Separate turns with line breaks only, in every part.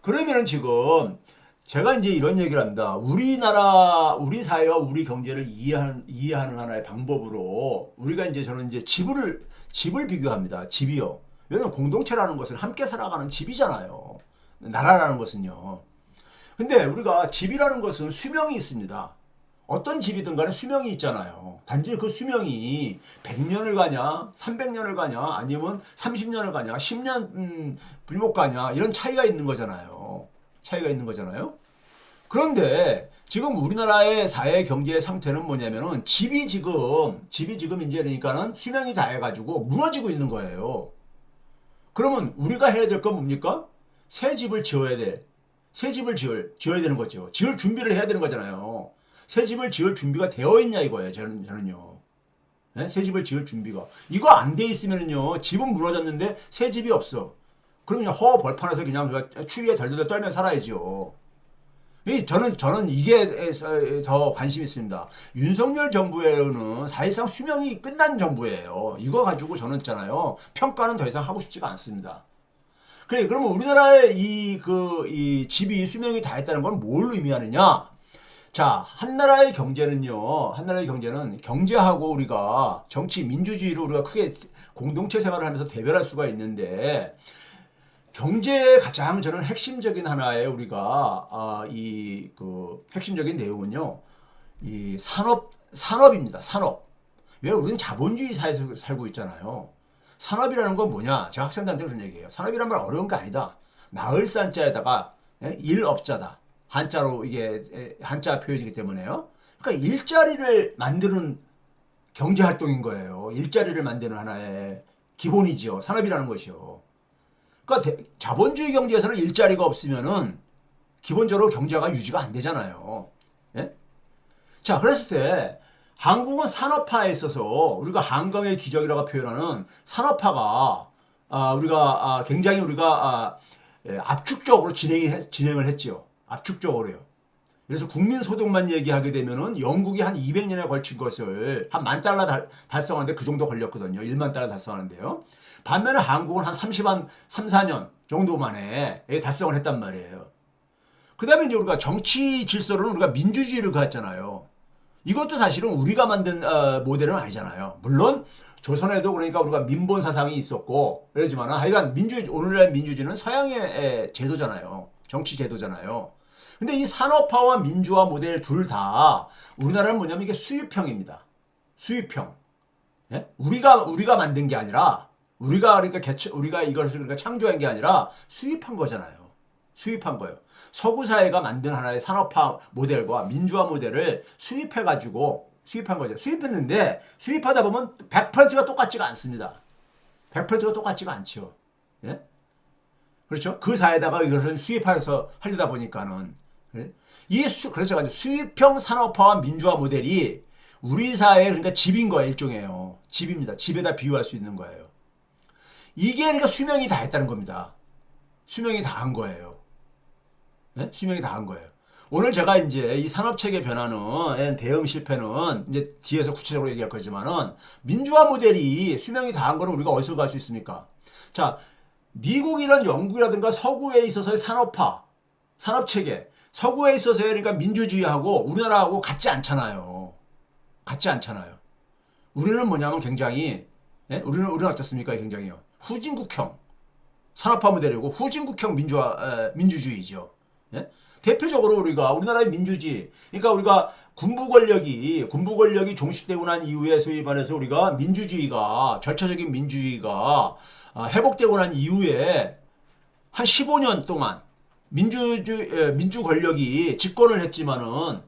그러면은 지금 제가 이제 이런 얘기를 합니다. 우리나라, 우리 사회와 우리 경제를 이해하는 하나의 방법으로 우리가 이제 저는 이제 집을 비교합니다. 집이요. 왜냐면 공동체라는 것은 함께 살아가는 집이잖아요. 나라라는 것은요. 근데 우리가 집이라는 것은 수명이 있습니다. 어떤 집이든 간에 수명이 있잖아요. 단지 그 수명이 100년을 가냐, 300년을 가냐, 아니면 30년을 가냐, 10년 불목 가냐, 이런 차이가 있는 거잖아요. 차이가 있는 거잖아요. 그런데 지금 우리나라의 사회 경제 상태는 뭐냐면은 집이 지금 이제 그러니까는 수명이 다 해가지고 무너지고 있는 거예요. 그러면 우리가 해야 될 건 뭡니까? 새 집을 지어야 돼. 새 집을 지어야 되는 거죠. 지을 준비를 해야 되는 거잖아요. 새 집을 지을 준비가 되어 있냐 이거예요. 저는요. 네? 새 집을 지을 준비가. 이거 안 돼 있으면은요. 집은 무너졌는데 새 집이 없어. 그러면 허 벌판에서 그냥 추위에 덜덜 떨며 살아야죠. 저는 이게 더 관심이 있습니다. 윤석열 정부에는 사실상 수명이 끝난 정부예요. 이거 가지고 저는 있잖아요. 평가는 더 이상 하고 싶지가 않습니다. 그래, 그러면 우리나라의 이 집이 수명이 다 했다는 건 뭘 의미하느냐? 자, 한나라의 경제는 경제하고 우리가 정치, 민주주의로 우리가 크게 공동체 생활을 하면서 대별할 수가 있는데, 경제의 가장 저는 핵심적인 하나의 우리가 핵심적인 내용은요, 이 산업입니다. 산업. 왜 우리는 자본주의 사회에서 살고 있잖아요. 산업이라는 건 뭐냐? 제가 학생들한테 그런 얘기해요. 산업이란 말 어려운 게 아니다. 나을 산자에다가 일업자다. 한자로 이게 한자 표현이기 때문에요. 그러니까 일자리를 만드는 경제 활동인 거예요. 일자리를 만드는 하나의 기본이지요. 산업이라는 것이요. 그러니까 자본주의 경제에서는 일자리가 없으면은 기본적으로 경제가 유지가 안 되잖아요. 예? 자, 그랬을 때 한국은 산업화에 있어서 우리가 한강의 기적이라고 표현하는 산업화가 굉장히 우리가 압축적으로 진행을 했지요. 압축적으로요. 그래서 국민소득만 얘기하게 되면은 영국이 한 200년에 걸친 것을 한 $10,000 달성하는데 그 정도 걸렸거든요. $10,000 달성하는데요. 반면에 한국은 한 3, 4년 정도 만에 달성을 했단 말이에요. 그 다음에 이제 우리가 정치 질서로는 우리가 민주주의를 가졌잖아요. 이것도 사실은 우리가 만든 모델은 아니잖아요. 물론 조선에도 그러니까 우리가 민본 사상이 있었고 그러지만 하여간 오늘날 민주주의는 서양의 제도잖아요. 정치 제도잖아요. 근데 이 산업화와 민주화 모델 둘 다 우리나라는 뭐냐면 이게 수입형입니다. 수입형. 예? 우리가 만든 게 아니라 우리가 이것을 그러니까 창조한 게 아니라 수입한 거잖아요. 수입한 거예요. 서구 사회가 만든 하나의 산업화 모델과 민주화 모델을 수입해가지고 수입한 거죠. 수입했는데 수입하다 보면 100%가 똑같지가 않습니다. 100%가 똑같지가 않죠. 예? 그렇죠? 그 사회에다가 이것을 수입해서 하려다 보니까는 그래서 수입형 산업화와 민주화 모델이 우리 사회의 그러니까 집인 거예요. 일종이에요. 집입니다. 집에다 비유할 수 있는 거예요. 이게 그러니까 수명이 다 했다는 겁니다. 수명이 다 한 거예요. 네? 수명이 다 한 거예요. 오늘 제가 이제 이 산업체계 변화는 대응 실패는 이제 뒤에서 구체적으로 얘기할 거지만은 민주화 모델이 수명이 다 한 거는 우리가 어디서 갈 수 있습니까? 자, 미국이란 영국이라든가 서구에 있어서의 산업체계, 서구에 있어서의 그러니까 민주주의하고 우리나라하고 같지 않잖아요. 같지 않잖아요. 우리는 뭐냐면 굉장히, 우리는 어떻습니까? 굉장히요. 후진국형 산업화 모델이고 후진국형 민주주의죠. 예? 대표적으로 우리나라의 민주주의, 그러니까 우리가 군부 권력이 종식되고 난 이후에 소위 말해서 우리가 절차적인 민주주의가 회복되고 난 이후에 한 15년 동안 민주 권력이 집권을 했지만은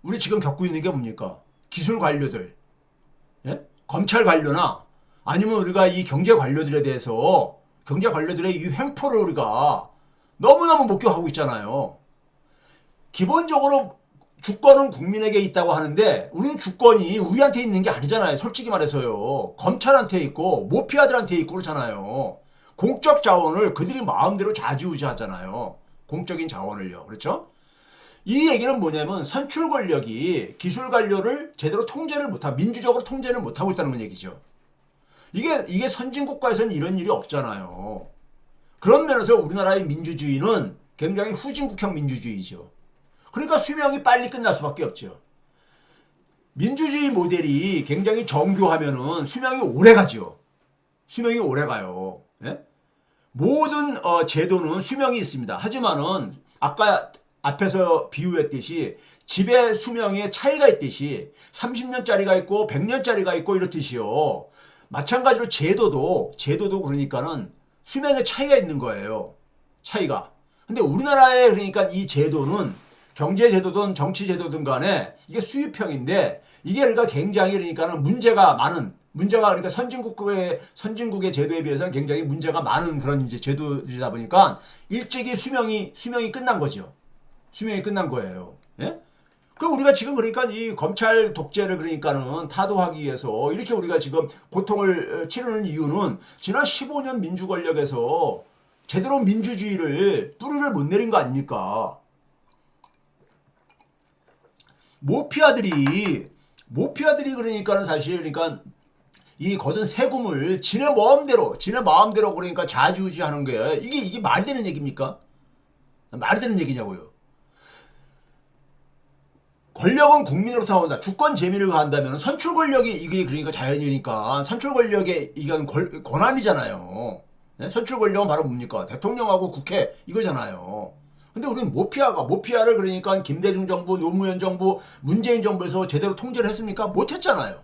우리 지금 겪고 있는 게 뭡니까? 기술 관료들, 예? 검찰 관료나 아니면 우리가 이 경제 관료들에 대해서 경제 관료들의 이 횡포를 우리가 너무너무 목격하고 있잖아요. 기본적으로 주권은 국민에게 있다고 하는데 우리는 주권이 우리한테 있는 게 아니잖아요. 솔직히 말해서요. 검찰한테 있고 모피아들한테 있고 그렇잖아요. 공적 자원을 그들이 마음대로 좌지우지하잖아요. 공적인 자원을요. 그렇죠? 이 얘기는 뭐냐면 선출 권력이 기술 관료를 제대로 민주적으로 통제를 못하고 있다는 얘기죠. 이게 선진국가에서는 이런 일이 없잖아요. 그런 면에서 우리나라의 민주주의는 굉장히 후진국형 민주주의죠. 그러니까 수명이 빨리 끝날 수밖에 없죠. 민주주의 모델이 굉장히 정교하면은 수명이 오래 가죠. 수명이 오래 가요. 예? 모든 제도는 수명이 있습니다. 하지만은 아까 앞에서 비유했듯이 집의 수명에 차이가 있듯이 30년짜리가 있고 100년짜리가 있고 이렇듯이요. 마찬가지로 제도도 그러니까는 수명에 차이가 있는 거예요. 차이가. 근데 우리나라의 그러니까 이 제도는 경제 제도든 정치 제도든 간에 이게 수입형인데 이게 그러니까 굉장히 그러니까는 문제가 그러니까 선진국의 제도에 비해서는 굉장히 문제가 많은 그런 이제 제도들이다 보니까 일찍이 수명이 끝난 거죠. 수명이 끝난 거예요. 예? 그럼 우리가 지금 그러니까 이 검찰 독재를 그러니까는 타도하기 위해서 이렇게 우리가 지금 고통을 치르는 이유는 지난 15년 민주 권력에서 제대로 민주주의를 뿌리를 못 내린 거 아닙니까? 모피아들이 그러니까는 사실 그러니까 이 거둔 세금을 지네 마음대로 그러니까 좌지우지하는 거예요. 이게 말이 되는 얘기입니까? 말이 되는 얘기냐고요. 권력은 국민으로부터 나온다. 주권 재미를 가한다면 선출 권력이 이게 그러니까 자연이니까 선출 권력의 이건 권한이잖아요. 네? 선출 권력은 바로 뭡니까? 대통령하고 국회 이거잖아요. 근데 우리는 모피아를 그러니까 김대중 정부, 노무현 정부, 문재인 정부에서 제대로 통제를 했습니까? 못했잖아요.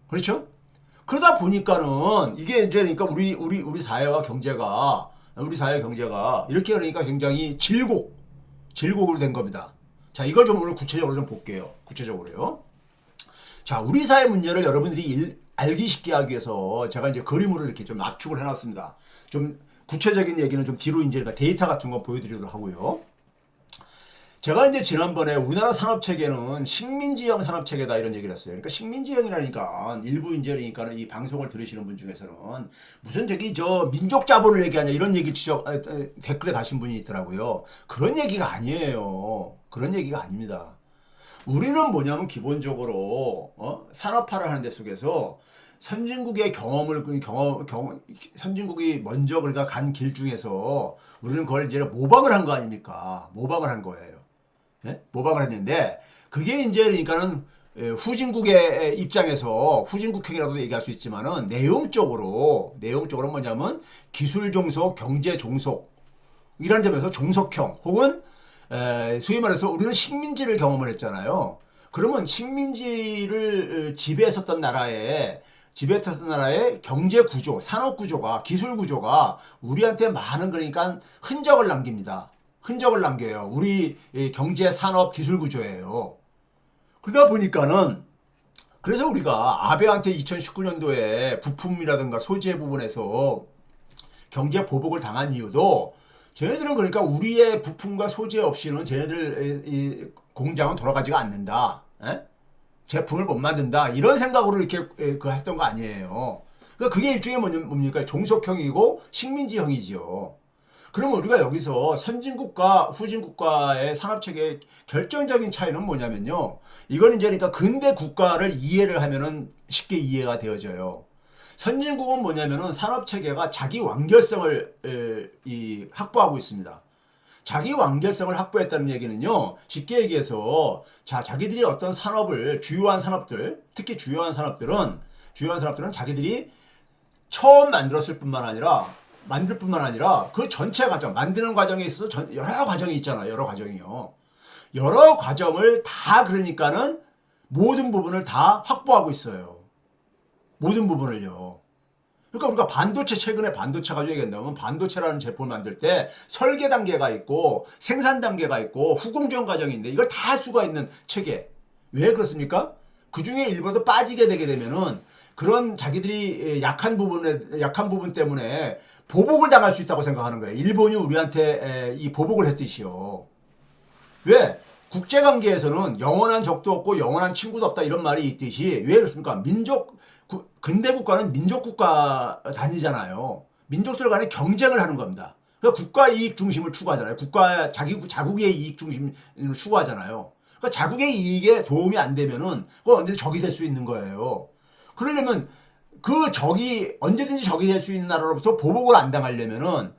그렇죠? 그러다 보니까는 이게 이제 그러니까 우리 사회와 경제가 이렇게 그러니까 굉장히 질곡으로 된 겁니다. 자, 이걸 좀 오늘 구체적으로 좀 볼게요. 구체적으로요. 자, 우리 사회 문제를 여러분들이 알기 쉽게 하기 위해서 제가 이제 그림으로 이렇게 좀 압축을 해놨습니다. 좀 구체적인 얘기는 좀 뒤로 이제 데이터 같은 거 보여드리도록 하고요. 제가 이제 지난번에 우리나라 산업체계는 식민지형 산업체계다 이런 얘기를 했어요. 그러니까 식민지형이라니까 일부 이제 그러니까 이 방송을 들으시는 분 중에서는 무슨 저 민족 자본을 얘기하냐 이런 얘기 댓글에 다신 분이 있더라고요. 그런 얘기가 아니에요. 그런 얘기가 아닙니다. 우리는 뭐냐면 기본적으로 산업화를 하는 데 속에서 선진국의 선진국이 먼저 그러니까 간 길 중에서 우리는 그걸 이제 모방을 한 거 아닙니까? 모방을 한 거예요. 네? 모방을 했는데 그게 이제 그러니까는 후진국의 입장에서 후진국형이라도 얘기할 수 있지만은 내용적으로 뭐냐면 기술 종속, 경제 종속이라는 점에서 종속형 혹은 소위 말해서 우리는 식민지를 경험을 했잖아요. 그러면 식민지를 지배했었던 나라의 경제 구조, 산업 구조가, 기술 구조가 우리한테 많은 그러니까 흔적을 남깁니다. 흔적을 남겨요. 우리 경제, 산업, 기술 구조예요. 그러다 보니까는 그래서 우리가 아베한테 2019년도에 부품이라든가 소재 부분에서 경제 보복을 당한 이유도 쟤네들은 그러니까 우리의 부품과 소재 없이는 쟤네들 이 공장은 돌아가지가 않는다. 에? 제품을 못 만든다. 이런 생각으로 이렇게 했던 거 아니에요. 그러니까 그게 일종의 뭡니까? 종속형이고 식민지형이죠. 그러면 우리가 여기서 선진국과 후진국가의 산업체계의 결정적인 차이는 뭐냐면요. 이건 이제 그러니까 근대 국가를 이해를 하면은 쉽게 이해가 되어져요. 선진국은 뭐냐면은 산업체계가 자기 완결성을 확보하고 있습니다. 자기 완결성을 확보했다는 얘기는요. 쉽게 얘기해서 자기들이 어떤 산업을 주요한 산업들, 특히 주요한 산업들은 자기들이 처음 만들 뿐만 아니라 그 전체 과정, 만드는 과정에 있어서 여러 과정이 있잖아요. 여러 과정이요. 여러 과정을 다 그러니까는 모든 부분을 다 확보하고 있어요. 모든 부분을요. 그러니까 우리가 최근에 반도체 가지고 얘기한다면 반도체라는 제품을 만들 때 설계 단계가 있고 생산 단계가 있고 후공정 과정이 있는데 이걸 다 할 수가 있는 체계. 왜 그렇습니까? 그 중에 일부라도 빠지게 되게 되면은 그런 자기들이 약한 부분 때문에 보복을 당할 수 있다고 생각하는 거예요. 일본이 우리한테 이 보복을 했듯이요. 왜? 국제관계에서는 영원한 적도 없고 영원한 친구도 없다 이런 말이 있듯이 왜 그렇습니까? 근대 국가는 민족 국가 단위잖아요. 민족들 간에 경쟁을 하는 겁니다. 그러니까 국가 이익 중심을 추구하잖아요. 자국의 이익 중심을 추구하잖아요. 그러니까 자국의 이익에 도움이 안 되면은 그건 언제든 적이 될 수 있는 거예요. 그러려면 그 적이 언제든지 적이 될 수 있는 나라로부터 보복을 안 당하려면은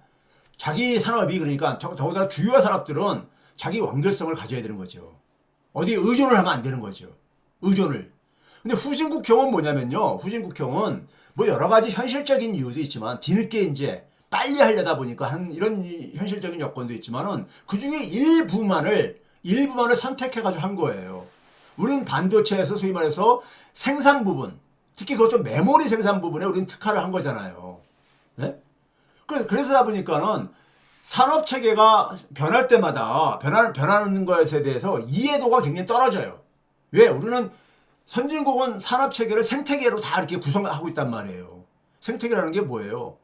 자기 산업이 그러니까 더군다나 주요 산업들은 자기 완결성을 가져야 되는 거죠. 어디에 의존을 하면 안 되는 거죠. 의존을. 근데 후진국형은 뭐냐면요. 후진국형은 뭐 여러 가지 현실적인 이유도 있지만 뒤늦게 이제 빨리 하려다 보니까 한 이런 현실적인 여건도 있지만은 그 중에 일부만을 선택해가지고 한 거예요. 우리는 반도체에서 소위 말해서 생산 부분, 특히 그것도 메모리 생산 부분에 우리는 특화를 한 거잖아요. 네? 그래서 보니까는 산업 체계가 변할 때마다 변하는 것에 대해서 이해도가 굉장히 떨어져요. 왜? 우리는 선진국은 산업 체계를 생태계로 다 이렇게 구성하고 있단 말이에요. 생태계라는 게 뭐예요?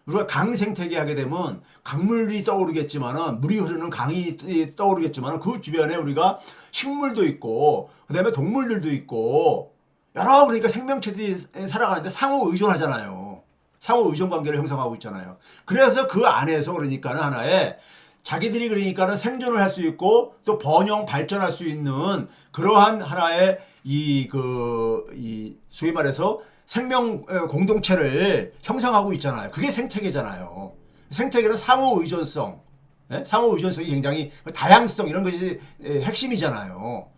우리가 강 생태계 하게 되면 강물이 떠오르겠지만은 물이 흐르는 강이 떠오르겠지만은 그 주변에 우리가 식물도 있고 그다음에 동물들도 있고 여러 그러니까 생명체들이 살아가는데 상호 의존하잖아요. 상호 의존 관계를 형성하고 있잖아요. 그래서 그 안에서 그러니까는 하나의 자기들이 그러니까는 생존을 할 수 있고 또 번영 발전할 수 있는 그러한 하나의 이 소위 말해서 생명 공동체를 형성하고 있잖아요. 그게 생태계잖아요. 생태계는 상호 의존성, 상호 의존성이 굉장히 다양성 이런 것이 핵심이잖아요.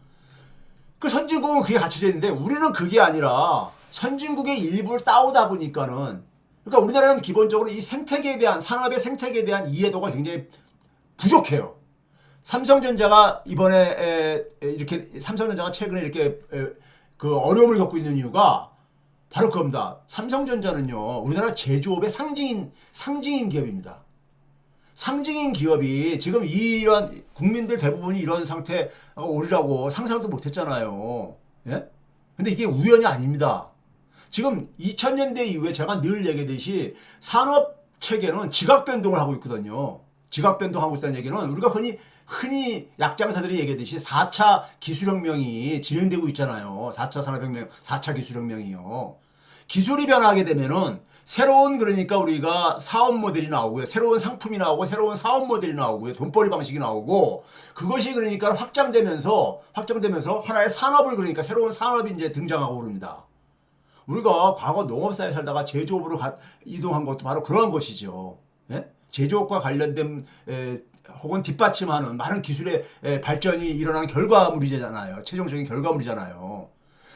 그 선진국은 그게 갖춰져 있는데 우리는 그게 아니라 선진국의 일부를 따오다 보니까는 그러니까 우리나라는 기본적으로 이 생태계에 대한 산업의 생태계에 대한 이해도가 굉장히 부족해요. 삼성전자가 이번에 이렇게 삼성전자가 최근에 이렇게 그 어려움을 겪고 있는 이유가 바로 그겁니다. 삼성전자는요 우리나라 제조업의 상징인 기업입니다. 상징인 기업이 지금 이런 국민들 대부분이 이런 상태가 오리라고 상상도 못했잖아요. 예? 근데 이게 우연이 아닙니다. 지금 2000년대 이후에 제가 늘 얘기했듯이 산업 체계는 지각 변동을 하고 있거든요. 지각 변동하고 있다는 얘기는 우리가 흔히 약장사들이 얘기했듯이 4차 기술혁명이 진행되고 있잖아요. 4차 산업혁명, 4차 기술혁명이요. 기술이 변하게 되면은 새로운 그러니까 우리가 사업 모델이 나오고요. 새로운 상품이 나오고 새로운 사업 모델이 나오고요. 돈벌이 방식이 나오고 그것이 그러니까 확장되면서 하나의 산업을 그러니까 새로운 산업이 이제 등장하고 그럽니다. 우리가 과거 농업사에 살다가 제조업으로 이동한 것도 바로 그러한 것이죠. 예? 제조업과 관련된 혹은 뒷받침하는 많은 기술의 발전이 일어난 결과물이잖아요. 최종적인 결과물이잖아요.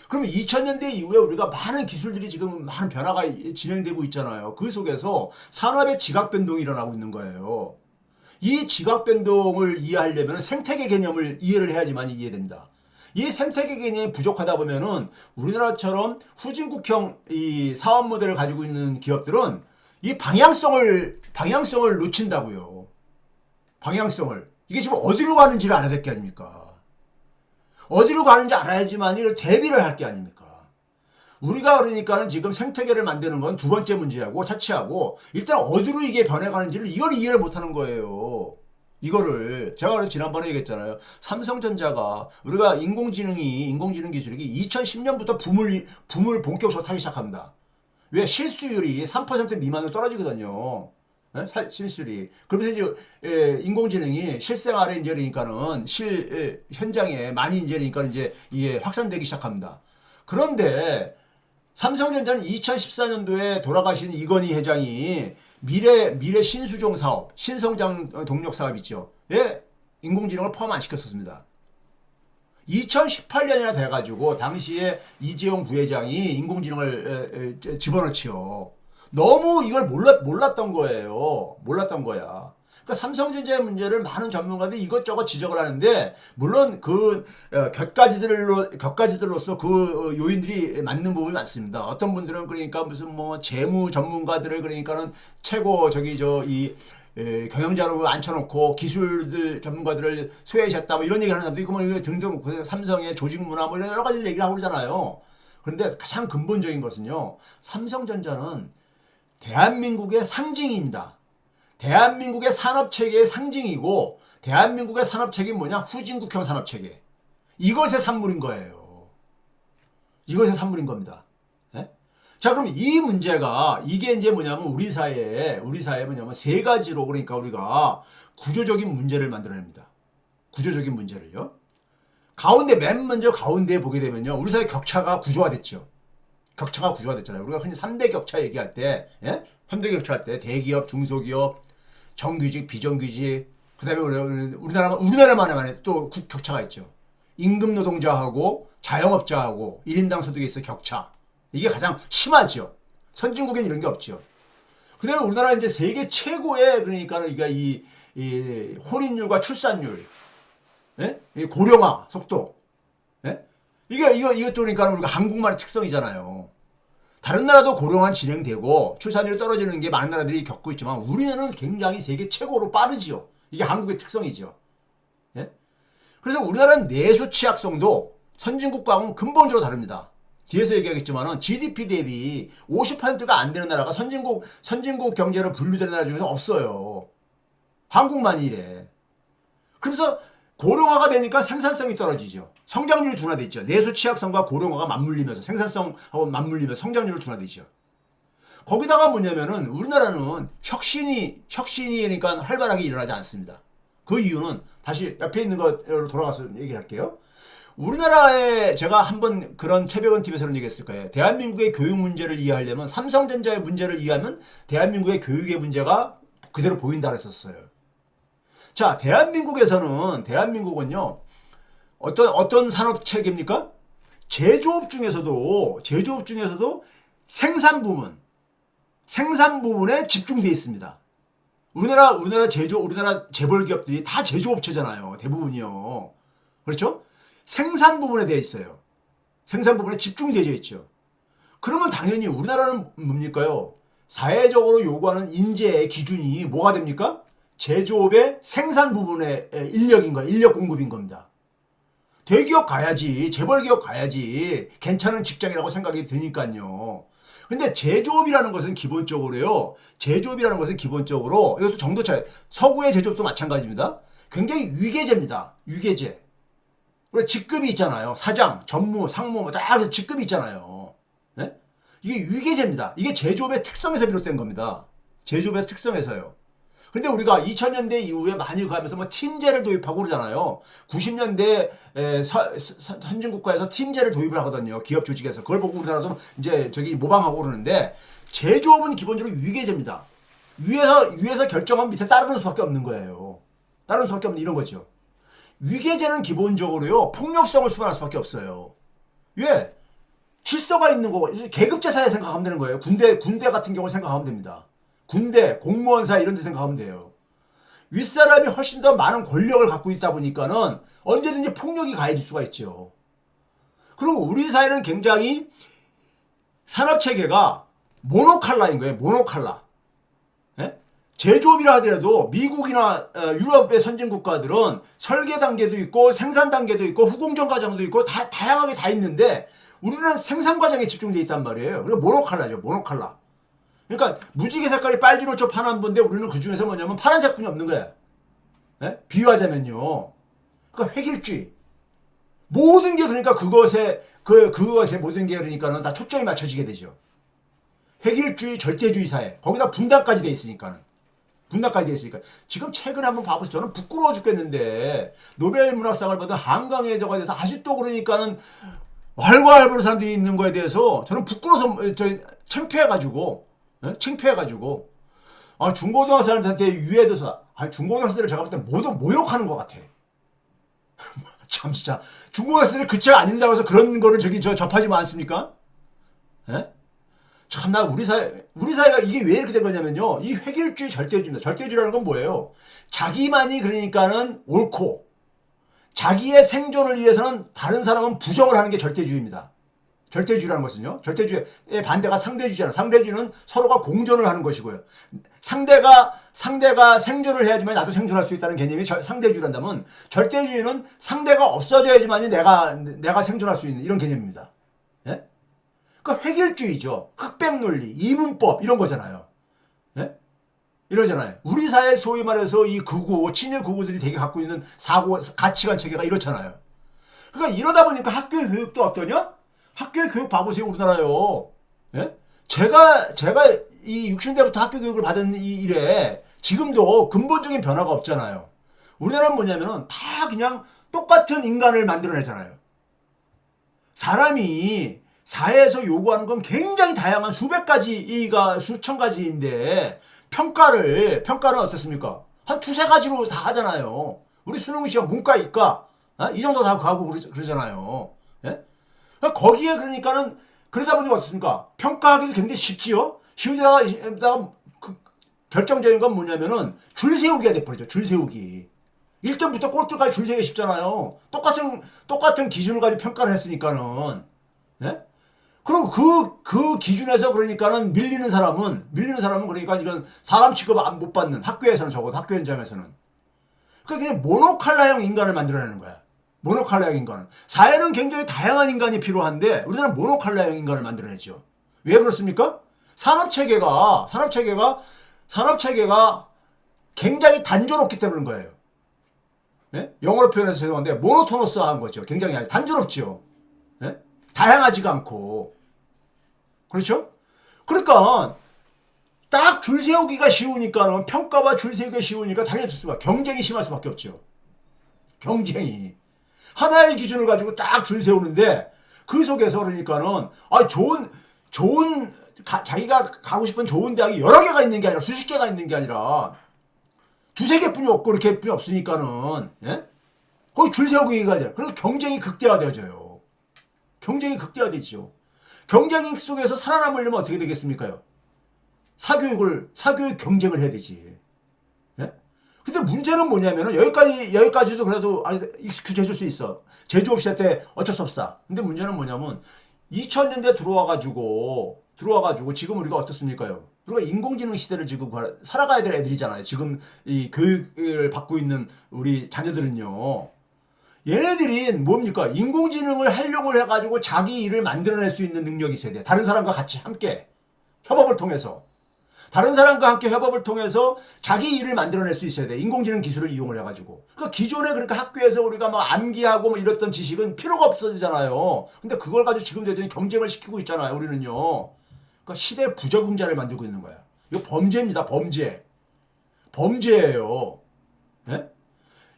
그러면 2000년대 이후에 우리가 많은 기술들이 지금 많은 변화가 진행되고 있잖아요. 그 속에서 산업의 지각 변동이 일어나고 있는 거예요. 이 지각 변동을 이해하려면 생태계 개념을 이해를 해야지만 이해됩니다. 이 생태계 개념이 부족하다 보면은 우리나라처럼 후진국형 이 사업 모델을 가지고 있는 기업들은 이 방향성을 놓친다고요. 방향성을. 이게 지금 어디로 가는지를 알아야 될 게 아닙니까? 어디로 가는지 알아야지만 이걸 대비를 할 게 아닙니까? 우리가 그러니까는 지금 생태계를 만드는 건 두 번째 문제하고 차치하고 일단 어디로 이게 변해가는지를 이걸 이해를 못하는 거예요. 이거를 제가 지난번에 얘기했잖아요. 삼성전자가 우리가 인공지능 기술이 2010년부터 붐을 본격적으로 타기 시작합니다. 왜? 실수율이 3% 미만으로 떨어지거든요. 실수율이. 그러면서 이제 인공지능이 실생활에 이제 그러니까는 현장에 많이 이제 그러니까 이제 이게 확산되기 시작합니다. 그런데 삼성전자는 2014년도에 돌아가신 이건희 회장이 미래 신수종 사업, 신성장 동력 사업 있죠. 예, 인공지능을 포함 안 시켰었습니다. 2018년이나 돼가지고 당시에 이재용 부회장이 인공지능을 집어넣지요. 너무 이걸 몰랐던 거예요. 몰랐던 거야. 그러니까 삼성전자의 문제를 많은 전문가들이 이것저것 지적을 하는데 물론 그 격가지들로서 그 요인들이 맞는 부분이 많습니다. 어떤 분들은 그러니까 무슨 뭐 재무 전문가들을 그러니까는 최고 경영자로 앉혀놓고 기술들 전문가들을 소외시켰다 뭐 이런 얘기하는 사람도 있고 뭐 등등 삼성의 조직 문화 뭐 이런 여러 가지 얘기를 하고 그러잖아요. 그런데 가장 근본적인 것은요. 삼성전자는 대한민국의 상징입니다. 대한민국의 산업체계의 상징이고 대한민국의 산업체계는 뭐냐? 후진국형 산업체계. 이것의 산물인 거예요. 이것의 산물인 겁니다. 네? 자, 그럼 이 문제가 이게 이제 뭐냐면 우리 사회에 뭐냐면 세 가지로 그러니까 우리가 구조적인 문제를 만들어냅니다. 구조적인 문제를요. 맨 먼저 가운데에 보게 되면요. 우리 사회 격차가 구조화됐죠. 격차가 구조화됐잖아요. 우리가 흔히 3대 격차 얘기할 때, 예? 3대 격차 할 때 대기업, 중소기업, 정규직, 비정규직, 그다음에 우리나라만의 또 격차가 있죠. 임금 노동자하고 자영업자하고 1인당 소득에 있어 격차. 이게 가장 심하죠. 선진국엔 이런 게 없죠. 그다음에 우리나라 이제 세계 최고의 그러니까 이 혼인율과 출산율, 예? 이 고령화 속도, 예? 이것도 그러니까 우리가 한국만의 특성이잖아요. 다른 나라도 고령화 진행되고 출산율이 떨어지는 게 많은 나라들이 겪고 있지만 우리는 굉장히 세계 최고로 빠르지요. 이게 한국의 특성이죠. 예? 그래서 우리나라는 내수 취약성도 선진국과는 근본적으로 다릅니다. 뒤에서 얘기하겠지만은 GDP 대비 50%가 안 되는 나라가 선진국 경제로 분류되는 나라 중에서 없어요. 한국만이 이래. 그래서 고령화가 되니까 생산성이 떨어지죠. 성장률이 둔화되죠. 내수 취약성과 고령화가 맞물리면서 생산성하고 맞물리면서 성장률이 둔화되죠. 거기다가 뭐냐면은 우리나라는 혁신이 그러니까 활발하게 일어나지 않습니다. 그 이유는 다시 옆에 있는 거로 돌아가서 얘기를 할게요. 우리나라에 제가 한번 그런 최백은 TV에서는 얘기했을 거예요. 대한민국의 교육 문제를 이해하려면 삼성전자의 문제를 이해하면 대한민국의 교육의 문제가 그대로 보인다 그랬었어요. 자, 대한민국은요, 어떤 산업 체계입니까? 제조업 중에서도 생산 부분에 집중되어 있습니다. 우리나라 재벌 기업들이 다 제조업체잖아요. 대부분이요. 그렇죠? 생산 부분에 되어 있어요. 생산 부분에 집중되어 있죠. 그러면 당연히 우리나라는 뭡니까요? 사회적으로 요구하는 인재의 기준이 뭐가 됩니까? 제조업의 생산 부분의 인력인 거야. 인력 공급인 겁니다. 대기업 가야지, 재벌 기업 가야지 괜찮은 직장이라고 생각이 드니까요. 근데 제조업이라는 것은 기본적으로 이것도 정도 차이. 서구의 제조업도 마찬가지입니다. 굉장히 위계제입니다. 위계제. 우리 직급이 있잖아요. 사장, 전무, 상무 다 해서 직급이 있잖아요. 네? 이게 위계제입니다. 이게 제조업의 특성에서 비롯된 겁니다. 제조업의 특성에서요. 근데 우리가 2000년대 이후에 많이 가면서 뭐 팀제를 도입하고 그러잖아요. 90년대 선진국가에서 팀제를 도입을 하거든요. 기업 조직에서. 그걸 보고 우리나라도 이제 모방하고 그러는데 제조업은 기본적으로 위계제입니다. 위에서 결정하면 밑에 따르는 수밖에 없는 거예요. 따르는 수밖에 없는 이런 거죠. 위계제는 기본적으로요. 폭력성을 수반할 수밖에 없어요. 왜? 질서가 있는 거고 계급제 사회 생각하면 되는 거예요. 군대 같은 경우 생각하면 됩니다. 군대, 공무원 사회 이런 데 생각하면 돼요. 윗사람이 훨씬 더 많은 권력을 갖고 있다 보니까는 언제든지 폭력이 가해질 수가 있죠. 그리고 우리 사회는 굉장히 산업체계가 모노칼라인 거예요. 모노칼라. 예? 제조업이라 하더라도 미국이나 유럽의 선진국가들은 설계 단계도 있고 생산 단계도 있고 후공정 과정도 있고 다 다양하게 다 있는데 우리는 생산 과정에 집중되어 있단 말이에요. 그리고 모노칼라죠. 모노칼라. 그러니까 무지개 색깔이 빨주노초 파란본데 우리는 그 중에서 뭐냐면 파란색 분이 없는 거야. 예? 비유하자면요. 그러니까 획일주의. 모든 게 그러니까 그것에 모든 게 그러니까는 다 초점이 맞춰지게 되죠. 획일주의, 절대주의 사회. 거기다 분단까지 돼 있으니까는. 지금 최근에 한번 봐보세요. 저는 부끄러워 죽겠는데 노벨 문학상을 받은 한강의 저거에 대해서 아직도 그러니까는 활과활부로 사람들이 있는 거에 대해서 저는 부끄러워서 창피해가지고 중고등학생들한테 유해돼서 중고등학생들을 제가 볼 때 모두 모욕하는 것 같아. 참 진짜 중고등학생들 그 책 안 읽는다고 해서 그런 거를 접하지 않습니까? 예? 참나 우리 사회가 이게 왜 이렇게 된 거냐면요. 이 획일주의 절대주의입니다. 절대주의라는 건 뭐예요? 자기만이 그러니까는 옳고 자기의 생존을 위해서는 다른 사람은 부정을 하는 게 절대주의입니다. 절대주의라는 것은요. 절대주의의 반대가 상대주의잖아요. 상대주의는 서로가 공존을 하는 것이고요. 상대가 생존을 해야지만 나도 생존할 수 있다는 개념이 상대주의란다면 절대주의는 상대가 없어져야지만이 내가 생존할 수 있는 이런 개념입니다. 예? 그러니까 획일주의죠. 흑백 논리, 이문법 이런 거잖아요. 예? 이러잖아요. 우리 사회 소위 말해서 이 친일 극우들이 되게 갖고 있는 가치관 체계가 이렇잖아요. 그러니까 이러다 보니까 학교의 교육도 어떠냐? 학교의 교육 봐보세요, 우리나라요. 예? 제가 이 60대부터 학교 교육을 받은 일에 지금도 근본적인 변화가 없잖아요. 우리나라는 뭐냐면은 다 그냥 똑같은 인간을 만들어내잖아요. 사람이 사회에서 요구하는 건 굉장히 다양한 수백 가지가 수천 가지인데 평가는 어떻습니까? 한 두세 가지로 다 하잖아요. 우리 수능 시험 문과 이과 이 정도 다 가고 그러잖아요. 예? 거기에 그러니까는 그러다 보니까 어떻습니까? 평가하기도 굉장히 쉽지요. 쉬운데다가 결정적인 건 뭐냐면은 줄 세우기가 돼버리죠. 줄 세우기. 1점부터 꼴등까지 줄 세우기 쉽잖아요. 똑같은 기준을 가지고 평가를 했으니까는. 예? 그럼 그 기준에서 그러니까는 밀리는 사람은 그러니까 이건 사람 취급 못 받는 학교에서는 적어도 학교 현장에서는. 그러니까 그냥 모노칼라형 인간을 만들어내는 거야. 모노칼라형 인간은. 사회는 굉장히 다양한 인간이 필요한데 우리나라는 모노칼라형 인간을 만들어내죠. 왜 그렇습니까? 산업체계가 굉장히 단조롭기 때문인 거예요. 예? 영어로 표현해서 죄송한데 모노토너스한 거죠. 굉장히 단조롭죠. 예? 다양하지가 않고. 그렇죠? 그러니까 딱 줄 세우기가 쉬우니까는 평가와 줄 세우기가 쉬우니까 당연히 좋습니다. 경쟁이 심할 수밖에 없죠. 경쟁이. 하나의 기준을 가지고 딱 줄 세우는데 그 속에서 그러니까는 자기가 가고 싶은 좋은 대학이 여러 개가 있는 게 아니라 수십 개가 있는 게 아니라 두세 개뿐이 없고 이렇게 뿐이 없으니까는 예? 거기 줄 세우기가 아니라 그래서 경쟁이 극대화되어져요. 경쟁이 극대화되죠. 경쟁 속에서 살아남으려면 어떻게 되겠습니까? 사교육 경쟁을 해야 되지. 예? 근데 문제는 뭐냐면은 여기까지도 그래도 익스큐즈 해줄 수 있어. 제조업 시대 때 어쩔 수 없다. 근데 문제는 뭐냐면 2000년대 들어와가지고 지금 우리가 어떻습니까요? 우리가 인공지능 시대를 지금 살아가야 될 애들이잖아요. 지금 이 교육을 받고 있는 우리 자녀들은요. 얘네들이 뭡니까? 인공지능을 활용을 해가지고 자기 일을 만들어낼 수 있는 능력이 있어야 돼. 다른 사람과 같이 함께 협업을 통해서. 다른 사람과 함께 협업을 통해서 자기 일을 만들어낼 수 있어야 돼. 인공지능 기술을 이용을 해가지고. 그러니까 기존에 그러니까 학교에서 우리가 뭐 암기하고 뭐 이랬던 지식은 필요가 없어지잖아요. 근데 그걸 가지고 지금 여전히 경쟁을 시키고 있잖아요. 우리는요. 그러니까 시대 부적응자를 만들고 있는 거야. 이거 범죄입니다. 범죄예요. 네?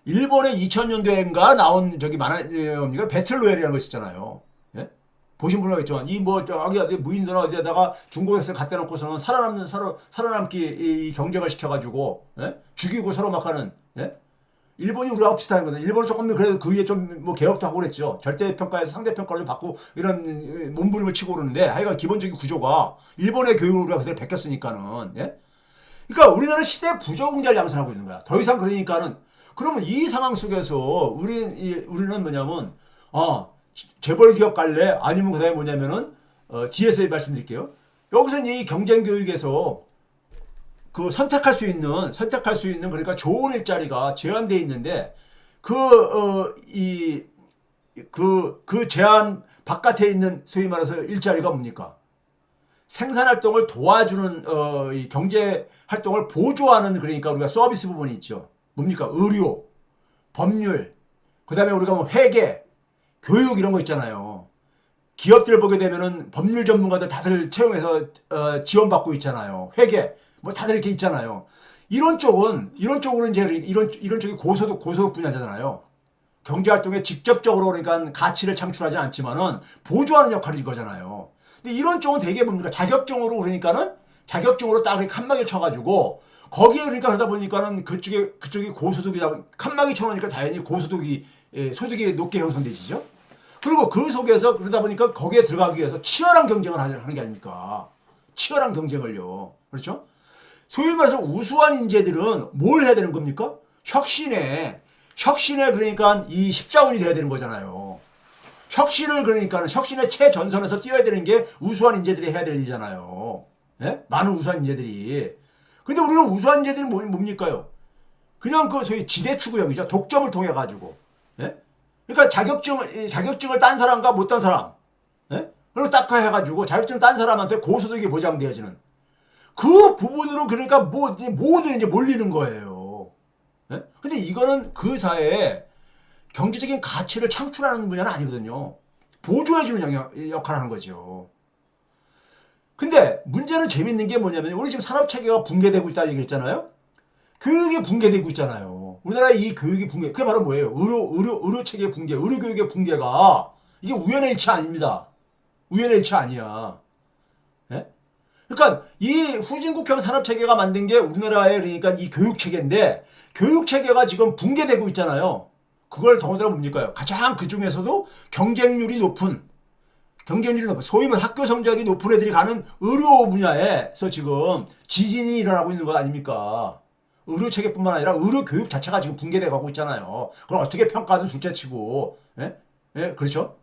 일본의 2000년대인가 나온 저기 배틀로얄이라는 거 있었잖아요. 예? 보신 분은 알겠지만 저기 무인도나 어디에다가 중국에서 갖다 놓고서는 살아남기 이 경쟁을 시켜가지고 예? 죽이고 서로 막 하는 예? 일본이 우리하고 비슷한 거든. 일본은 조금 그래도 그 위에 좀 뭐 개혁도 하고 그랬죠. 절대평가에서 상대평가를 좀 받고 이런 몸부림을 치고 그러는데 하여간 기본적인 구조가 일본의 교육을 우리가 그대로 베꼈으니까는 예? 그러니까 우리나라는 시대 부적응자를 양산하고 있는 거야. 더 이상 그러니까는 그러면 이 상황 속에서 우리는 뭐냐면 재벌 기업 갈래? 아니면 그다음에 뭐냐면은 뒤에서 말씀드릴게요. 여기서 이 경쟁 교육에서 그 선택할 수 있는 그러니까 좋은 일자리가 제한되어 있는데 그 제한 바깥에 있는 소위 말해서 일자리가 뭡니까? 생산 활동을 도와주는 이 경제 활동을 보조하는 그러니까 우리가 서비스 부분이 있죠. 뭡니까? 의료, 법률, 그다음에 우리가 뭐 회계, 교육 이런 거 있잖아요. 기업들 보게 되면은 법률 전문가들 다들 채용해서 지원받고 있잖아요. 회계 뭐 다들 이렇게 있잖아요. 이런 쪽으로 이제 이런 쪽이 고소득 분야잖아요. 경제 활동에 직접적으로 그러니까 가치를 창출하지 않지만은 보조하는 역할이 이거잖아요. 근데 이런 쪽은 되게 뭡니까? 자격증으로 딱 이렇게 칸막이를 쳐가지고 거기에 그러니까 그러다 보니까는 그쪽이 고소득이다. 칸막이 쳐놓으니까 당연히 소득이 높게 형성되지죠. 그리고 그 속에서 그러다 보니까 거기에 들어가기 위해서 치열한 경쟁을 하는 게 아닙니까? 치열한 경쟁을요. 그렇죠? 소위 말해서 우수한 인재들은 뭘 해야 되는 겁니까? 혁신에 그러니까 이 십자군이 돼야 되는 거잖아요. 혁신의 최전선에서 뛰어야 되는 게 우수한 인재들이 해야 될 일이잖아요. 예? 많은 우수한 인재들이. 근데 우리는 우수한 인재들이 뭡니까요? 그냥 그 소위 지대 추구형이죠. 독점을 통해 가지고. 예? 그러니까 자격증을 딴 사람과 못 딴 사람. 예? 그리고 딱 해가지고 자격증 딴 사람한테 고소득이 보장되어지는 그 부분으로 그러니까 모두 이제 몰리는 거예요. 예? 근데 이거는 그 사회에 경제적인 가치를 창출하는 분야는 아니거든요. 보조해주는 역할을 하는 거죠. 근데 문제는 재밌는 게 뭐냐면 우리 지금 산업체계가 붕괴되고 있다는 얘기 했잖아요. 교육이 붕괴되고 있잖아요. 우리나라의 이 교육이 붕괴. 그게 바로 뭐예요? 의료체계 붕괴, 의료교육의 붕괴가 이게 우연의 일치 아닙니다. 우연의 일치 아니야. 예? 그러니까 이 후진국형 산업체계가 만든 게 우리나라의 그러니까 이 교육체계인데 교육체계가 지금 붕괴되고 있잖아요. 그걸 더군다나 뭡니까? 가장 그 중에서도 경쟁률이 높은 소위 말해 학교 성적이 높은 애들이 가는 의료 분야에서 지금 지진이 일어나고 있는 거 아닙니까? 의료 체계뿐만 아니라 의료 교육 자체가 지금 붕괴돼 가고 있잖아요. 그걸 어떻게 평가하든 둘째치고, 예? 예? 그렇죠?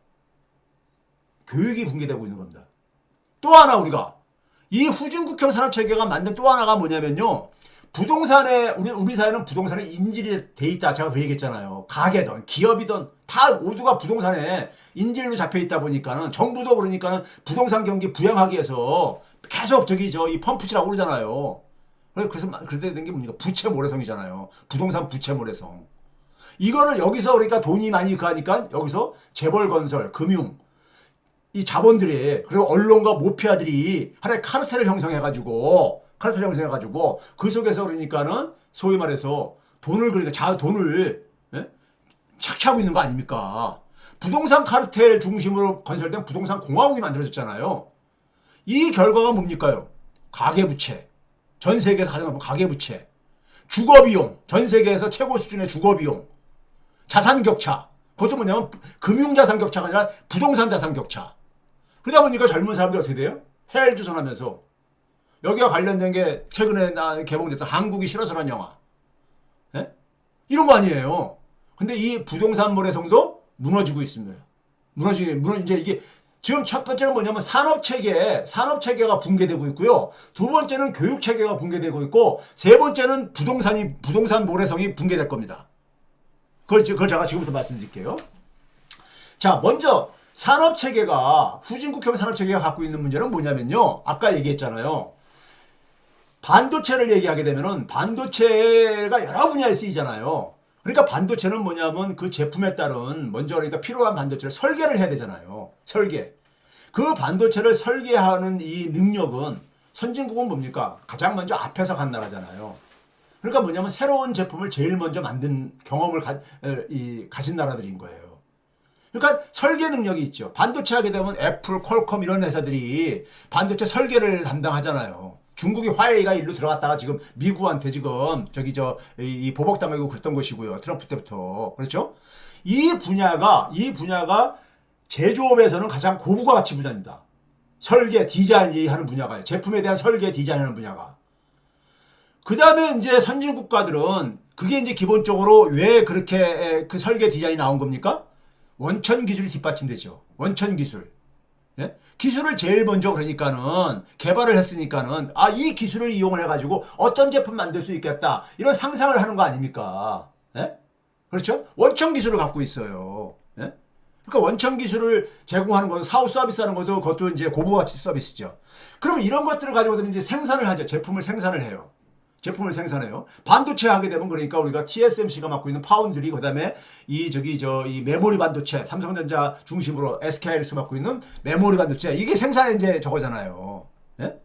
교육이 붕괴되고 있는 겁니다. 또 하나 우리가 이 후진국형 산업체계가 만든 또 하나가 뭐냐면요. 부동산에 우리 사회는 부동산에 인질이 돼 있다. 제가 그 얘기했잖아요. 가게든 기업이든 다 모두가 부동산에 인질로 잡혀 있다 보니까는 정부도 그러니까는 부동산 경기 부양하기 위해서 계속 이 펌프치라고 그러잖아요. 그래서 그렇게 된 게 뭡니까? 부채 모래성이잖아요. 부동산 부채 모래성. 이거를 여기서 그러니까 돈이 많이 가니까 여기서 재벌건설, 금융 이 자본들이 그리고 언론과 모피아들이 하나의 카르텔을 형성해가지고 그 속에서 그러니까는 소위 말해서 돈을 예? 착취하고 있는 거 아닙니까? 부동산 카르텔 중심으로 건설된 부동산 공화국이 만들어졌잖아요. 이 결과가 뭡니까요? 가계부채. 전 세계에서 가장 높은 가계부채. 주거비용. 전 세계에서 최고 수준의 주거비용. 자산격차. 그것도 뭐냐면 금융자산 격차가 아니라 부동산 자산 격차. 그러다 보니까 젊은 사람들이 어떻게 돼요? 해외를 주선하면서 여기와 관련된 게 최근에 개봉됐던 한국이 싫어서란 영화. 예? 이런 거 아니에요. 근데 이 부동산 모래성도 무너지고 있습니다. 이제 이게 지금 첫 번째는 뭐냐면 산업체계가 붕괴되고 있고요. 두 번째는 교육체계가 붕괴되고 있고, 세 번째는 부동산 모래성이 붕괴될 겁니다. 그걸 제가 지금부터 말씀드릴게요. 자, 먼저 후진국형 산업체계가 갖고 있는 문제는 뭐냐면요. 아까 얘기했잖아요. 반도체를 얘기하게 되면은 반도체가 여러 분야에 쓰이잖아요. 그러니까 반도체는 뭐냐면 그 제품에 따른 먼저 그러니까 필요한 반도체를 설계를 해야 되잖아요. 설계. 그 반도체를 설계하는 이 능력은 선진국은 뭡니까? 가장 먼저 앞에서 간 나라잖아요. 그러니까 뭐냐면 새로운 제품을 제일 먼저 만든 경험을 가진 나라들인 거예요. 그러니까 설계 능력이 있죠. 반도체 하게 되면 애플, 퀄컴 이런 회사들이 반도체 설계를 담당하잖아요. 중국이 화웨이가 일로 들어갔다가 지금 미국한테 지금 이 보복당하고 그랬던 것이고요. 트럼프 때부터. 그렇죠? 이 분야가 제조업에서는 가장 고부가 가치 분야입니다. 설계, 디자인 하는 분야가. 제품에 대한 설계, 디자인하는 분야가. 그 다음에 이제 선진 국가들은 그게 이제 기본적으로 왜 그렇게 그 설계 디자인이 나온 겁니까? 원천 기술이 뒷받침되죠. 원천 기술. 예? 기술을 제일 먼저 그러니까는 개발을 했으니까는 이 기술을 이용을 해가지고 어떤 제품 만들 수 있겠다. 이런 상상을 하는 거 아닙니까? 예? 그렇죠? 원천 기술을 갖고 있어요. 예? 그러니까 원천 기술을 제공하는 것도 사후 서비스하는 것도 그것도 이제 고부가치 서비스죠. 그러면 이런 것들을 가지고는 이제 생산을 하죠. 제품을 생산해요. 반도체 하게 되면 그러니까 우리가 TSMC가 맡고 있는 파운드리, 그 다음에 이 메모리 반도체, 삼성전자 중심으로 SK하이닉스 맡고 있는 메모리 반도체, 이게 생산의 이제 저거잖아요. 예?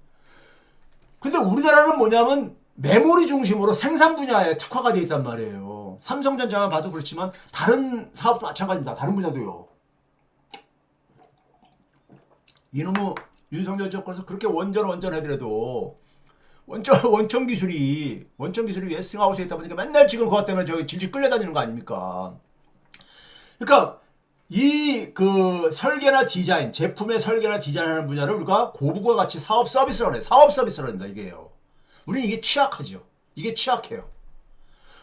근데 우리나라는 뭐냐면 메모리 중심으로 생산 분야에 특화가 되어 있단 말이에요. 삼성전자만 봐도 그렇지만 다른 사업도 마찬가지입니다. 다른 분야도요. 이놈의 윤석열 정권에서 그렇게 원전 해더라도 원천 기술이 웨스팅하우스에 있다 보니까 맨날 지금 그것 때문에 질질 끌려다니는 거 아닙니까? 그러니까 이 그 설계나 디자인, 제품의 설계나 디자인하는 분야를 우리가 고부가 가치 사업 서비스라고 해요. 사업 서비스라고 한다 이게요. 우리는 이게 취약하죠. 이게 취약해요.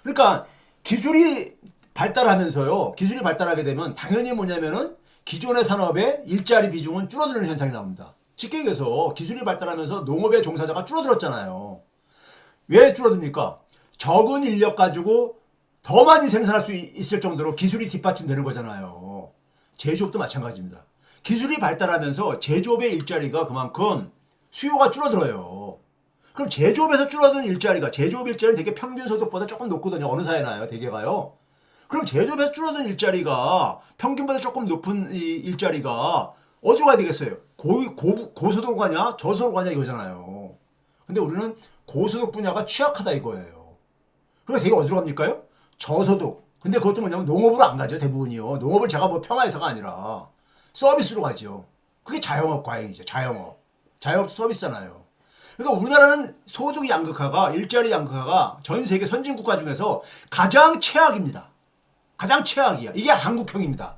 그러니까 기술이 발달하게 되면 당연히 뭐냐면은 기존의 산업의 일자리 비중은 줄어드는 현상이 나옵니다. 쉽게 얘기해서 기술이 발달하면서 농업의 종사자가 줄어들었잖아요. 왜 줄어듭니까? 적은 인력 가지고 더 많이 생산할 수 있을 정도로 기술이 뒷받침되는 거잖아요. 제조업도 마찬가지입니다. 기술이 발달하면서 제조업의 일자리가 그만큼 수요가 줄어들어요. 그럼 제조업에서 줄어든 제조업 일자리는 되게 평균 소득보다 조금 높거든요. 어느 사회나요? 대개가요. 그럼 제조업에서 줄어든 일자리가 평균보다 조금 높은 이 일자리가 어디로 가야 되겠어요? 고소득 가냐? 저소득 가냐? 이거잖아요. 근데 우리는 고소득 분야가 취약하다 이거예요. 그래서 되게 어디로 갑니까요? 저소득. 근데 그것도 뭐냐면 농업으로 안 가죠. 대부분이요. 농업을 제가 평화해서가 아니라 서비스로 가죠. 그게 자영업 과잉이죠. 자영업. 자영업 서비스잖아요. 그러니까 우리나라는 소득 양극화가, 일자리 양극화가 전 세계 선진국가 중에서 가장 최악입니다. 가장 최악이야. 이게 한국형입니다.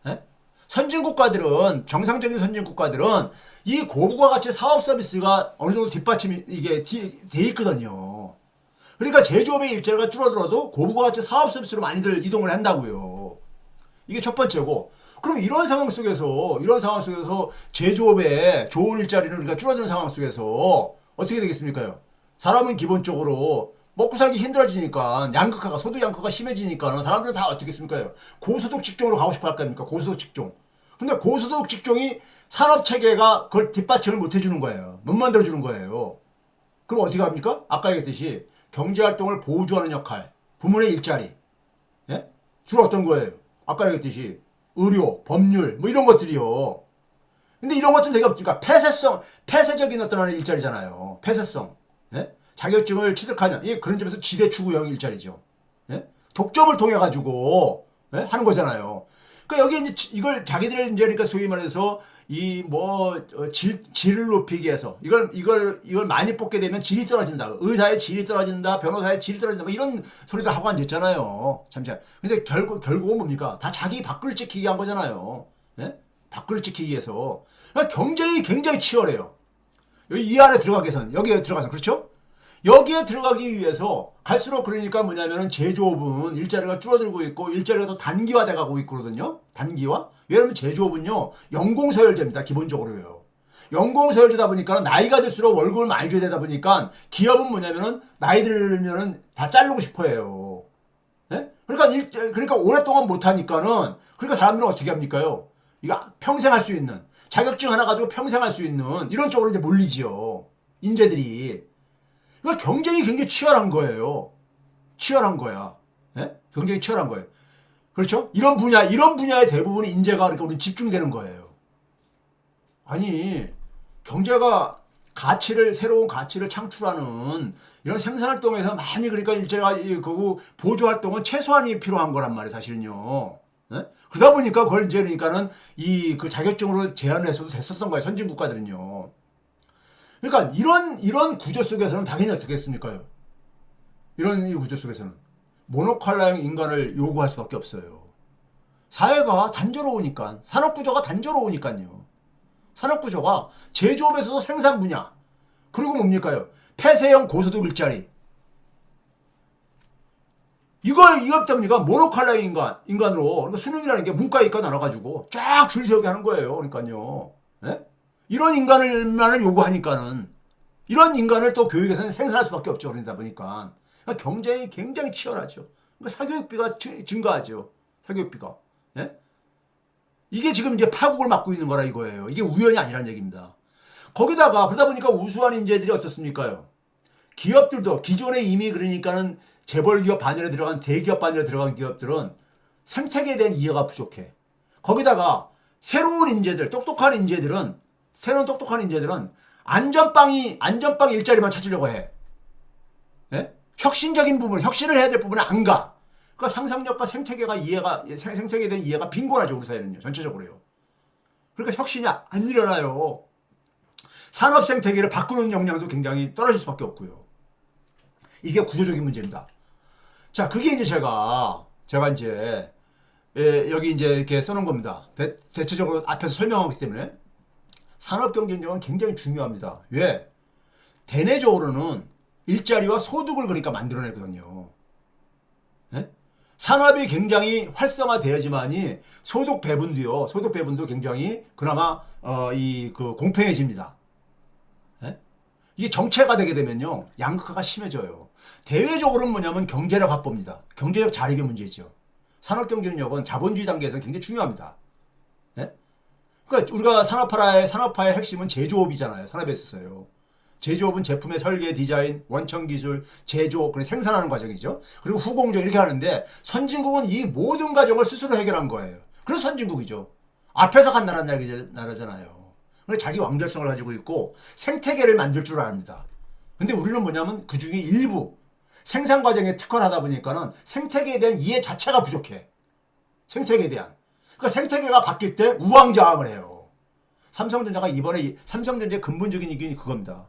예? 선진국가들은, 정상적인 선진국가들은 이 고부가 가치 사업 서비스가 어느 정도 뒷받침이 이게 돼 있거든요. 그러니까 제조업의 일자리가 줄어들어도 고부가 가치 사업 서비스로 많이들 이동을 한다고요. 이게 첫 번째고. 그럼 이런 상황 속에서 제조업에 좋은 일자리는 우리가 줄어드는 상황 속에서 어떻게 되겠습니까요? 사람은 기본적으로 먹고 살기 힘들어지니까 양극화가, 소득 양극화가 심해지니까 사람들은 다 어떻게 했습니까요? 고소득 직종으로 가고 싶어 할 거 아닙니까? 고소득 직종. 근데 고소득 직종이 산업 체계가 그걸 뒷받침을 못 해주는 거예요. 못 만들어주는 거예요. 그럼 어떻게 합니까? 아까 얘기했듯이 경제활동을 보조하는 역할, 부문의 일자리. 예? 주로 어떤 거예요? 아까 얘기했듯이 의료, 법률, 뭐 이런 것들이요. 근데 이런 것들은 되게 없으니까 폐쇄적인 어떤 하나의 일자리잖아요. 폐쇄성. 예? 자격증을 취득하냐. 이게 그런 점에서 지대 추구형 일자리죠. 예? 독점을 통해 가지고 예? 하는 거잖아요. 그러니까 여기 이제 이걸 자기들 이제 그러니까 소위 말해서 이 뭐 질을 높이기 위해서 이걸 많이 뽑게 되면 질이 떨어진다. 의사의 질이 떨어진다. 변호사의 질이 떨어진다. 뭐 이런 소리도 하고 앉았잖아요. 잠시만. 근데 결국은 뭡니까? 다 자기 밥그릇 지키기 한 거잖아요. 예? 밥그릇 지키기 위해서. 그러니까 경쟁이 굉장히 치열해요. 여기 이 안에 들어가기 위해서는, 여기에 들어가서, 그렇죠? 여기에 들어가기 위해서 갈수록 그러니까 뭐냐면은 제조업은 일자리가 줄어들고 있고 일자리가 더 단기화돼 가고 있거든요. 단기화. 왜냐면 제조업은요 연공서열제입니다. 기본적으로요. 연공서열제다 보니까 나이가 들수록 월급을 많이 줘야 되다 보니까 기업은 뭐냐면은 나이 들면은 다 자르고 싶어해요. 예? 그러니까 오랫동안 못 하니까는 그러니까 사람들은 어떻게 합니까요? 이거 평생 할 수 있는 자격증 하나 가지고 평생 할 수 있는 이런 쪽으로 이제 몰리지요. 인재들이. 그러니까 경쟁이 굉장히 치열한 거예요. 치열한 거야. 예? 경쟁이 치열한 거예요. 그렇죠? 이런 분야의 대부분의 인재가 그러니까 우리 집중되는 거예요. 아니, 경제가 새로운 가치를 창출하는 이런 생산활동에서 많이 그러니까 일제가 보조활동은 최소한이 필요한 거란 말이에요, 사실은요. 예? 그러다 보니까 그걸 이제 그러니까는 그 자격증으로 제한을 해서도 됐었던 거예요, 선진국가들은요. 그러니까 이런 구조 속에서는 당연히 어떻게 했습니까요? 이런 이 구조 속에서는 모노칼라형 인간을 요구할 수밖에 없어요. 사회가 단조로우니까, 산업구조가 단조로우니까요. 산업구조가 제조업에서도 생산 분야, 그리고 뭡니까요? 폐쇄형 고소득 일자리. 이거 때문이가 모노칼라형 인간으로, 그러니까 수능이라는 게 문과 이과 나눠가지고 쫙 줄 세우게 하는 거예요. 그러니까요. 예? 이런 인간을만을 요구하니까는 이런 인간을 또 교육에서는 생산할 수밖에 없죠. 그러다 보니까 경쟁이 굉장히 치열하죠. 그러니까 사교육비가 증가하죠. 사교육비가. 예? 이게 지금 이제 파국을 맞고 있는 거라 이거예요. 이게 우연이 아니라는 얘기입니다. 거기다가 그러다 보니까 우수한 인재들이 어떻습니까요? 기업들도 기존에 이미 그러니까는 재벌기업 반열에 들어간 대기업 반열에 들어간 기업들은 생태계에 대한 이해가 부족해. 거기다가 새로운 똑똑한 인재들은 안전빵 일자리만 찾으려고 해. 예? 혁신적인 부분, 혁신을 해야 될 부분에 안 가. 그러니까 상상력과 생태계에 대한 이해가 빈곤하죠, 우리 사회는요, 전체적으로요. 그러니까 혁신이 안 일어나요. 산업 생태계를 바꾸는 역량도 굉장히 떨어질 수밖에 없고요. 이게 구조적인 문제입니다. 자, 그게 이제 제가 이제 여기 이제 이렇게 써놓은 겁니다. 대체적으로 앞에서 설명하고 있기 때문에 산업경쟁력은 굉장히 중요합니다. 왜? 대내적으로는 일자리와 소득을 그러니까 만들어내거든요. 예? 산업이 굉장히 활성화되어야지만이 소득 배분도 굉장히 그나마 공평해집니다. 예? 이게 정체가 되게 되면요, 양극화가 심해져요. 대외적으로는 뭐냐면 경제력 확보입니다. 경제력 자립의 문제죠. 산업 경쟁력은 자본주의 단계에서 굉장히 중요합니다. 예? 그러니까 우리가 산업화의 핵심은 제조업이잖아요. 산업에 있어요. 제조업은 제품의 설계, 디자인, 원천 기술, 제조, 그리고 생산하는 과정이죠. 그리고 후공정 이렇게 하는데 선진국은 이 모든 과정을 스스로 해결한 거예요. 그래서 선진국이죠. 앞에서 간 나라잖아요. 그래서 자기 완결성을 가지고 있고 생태계를 만들 줄 압니다. 근데 우리는 뭐냐면 그 중에 일부 생산 과정에 특화하다 보니까는 생태계에 대한 이해 자체가 부족해. 생태계에 대한. 그러니까 생태계가 바뀔 때 우왕좌왕을 해요. 삼성전자가 이번에 삼성전자의 근본적인 이견이 그겁니다.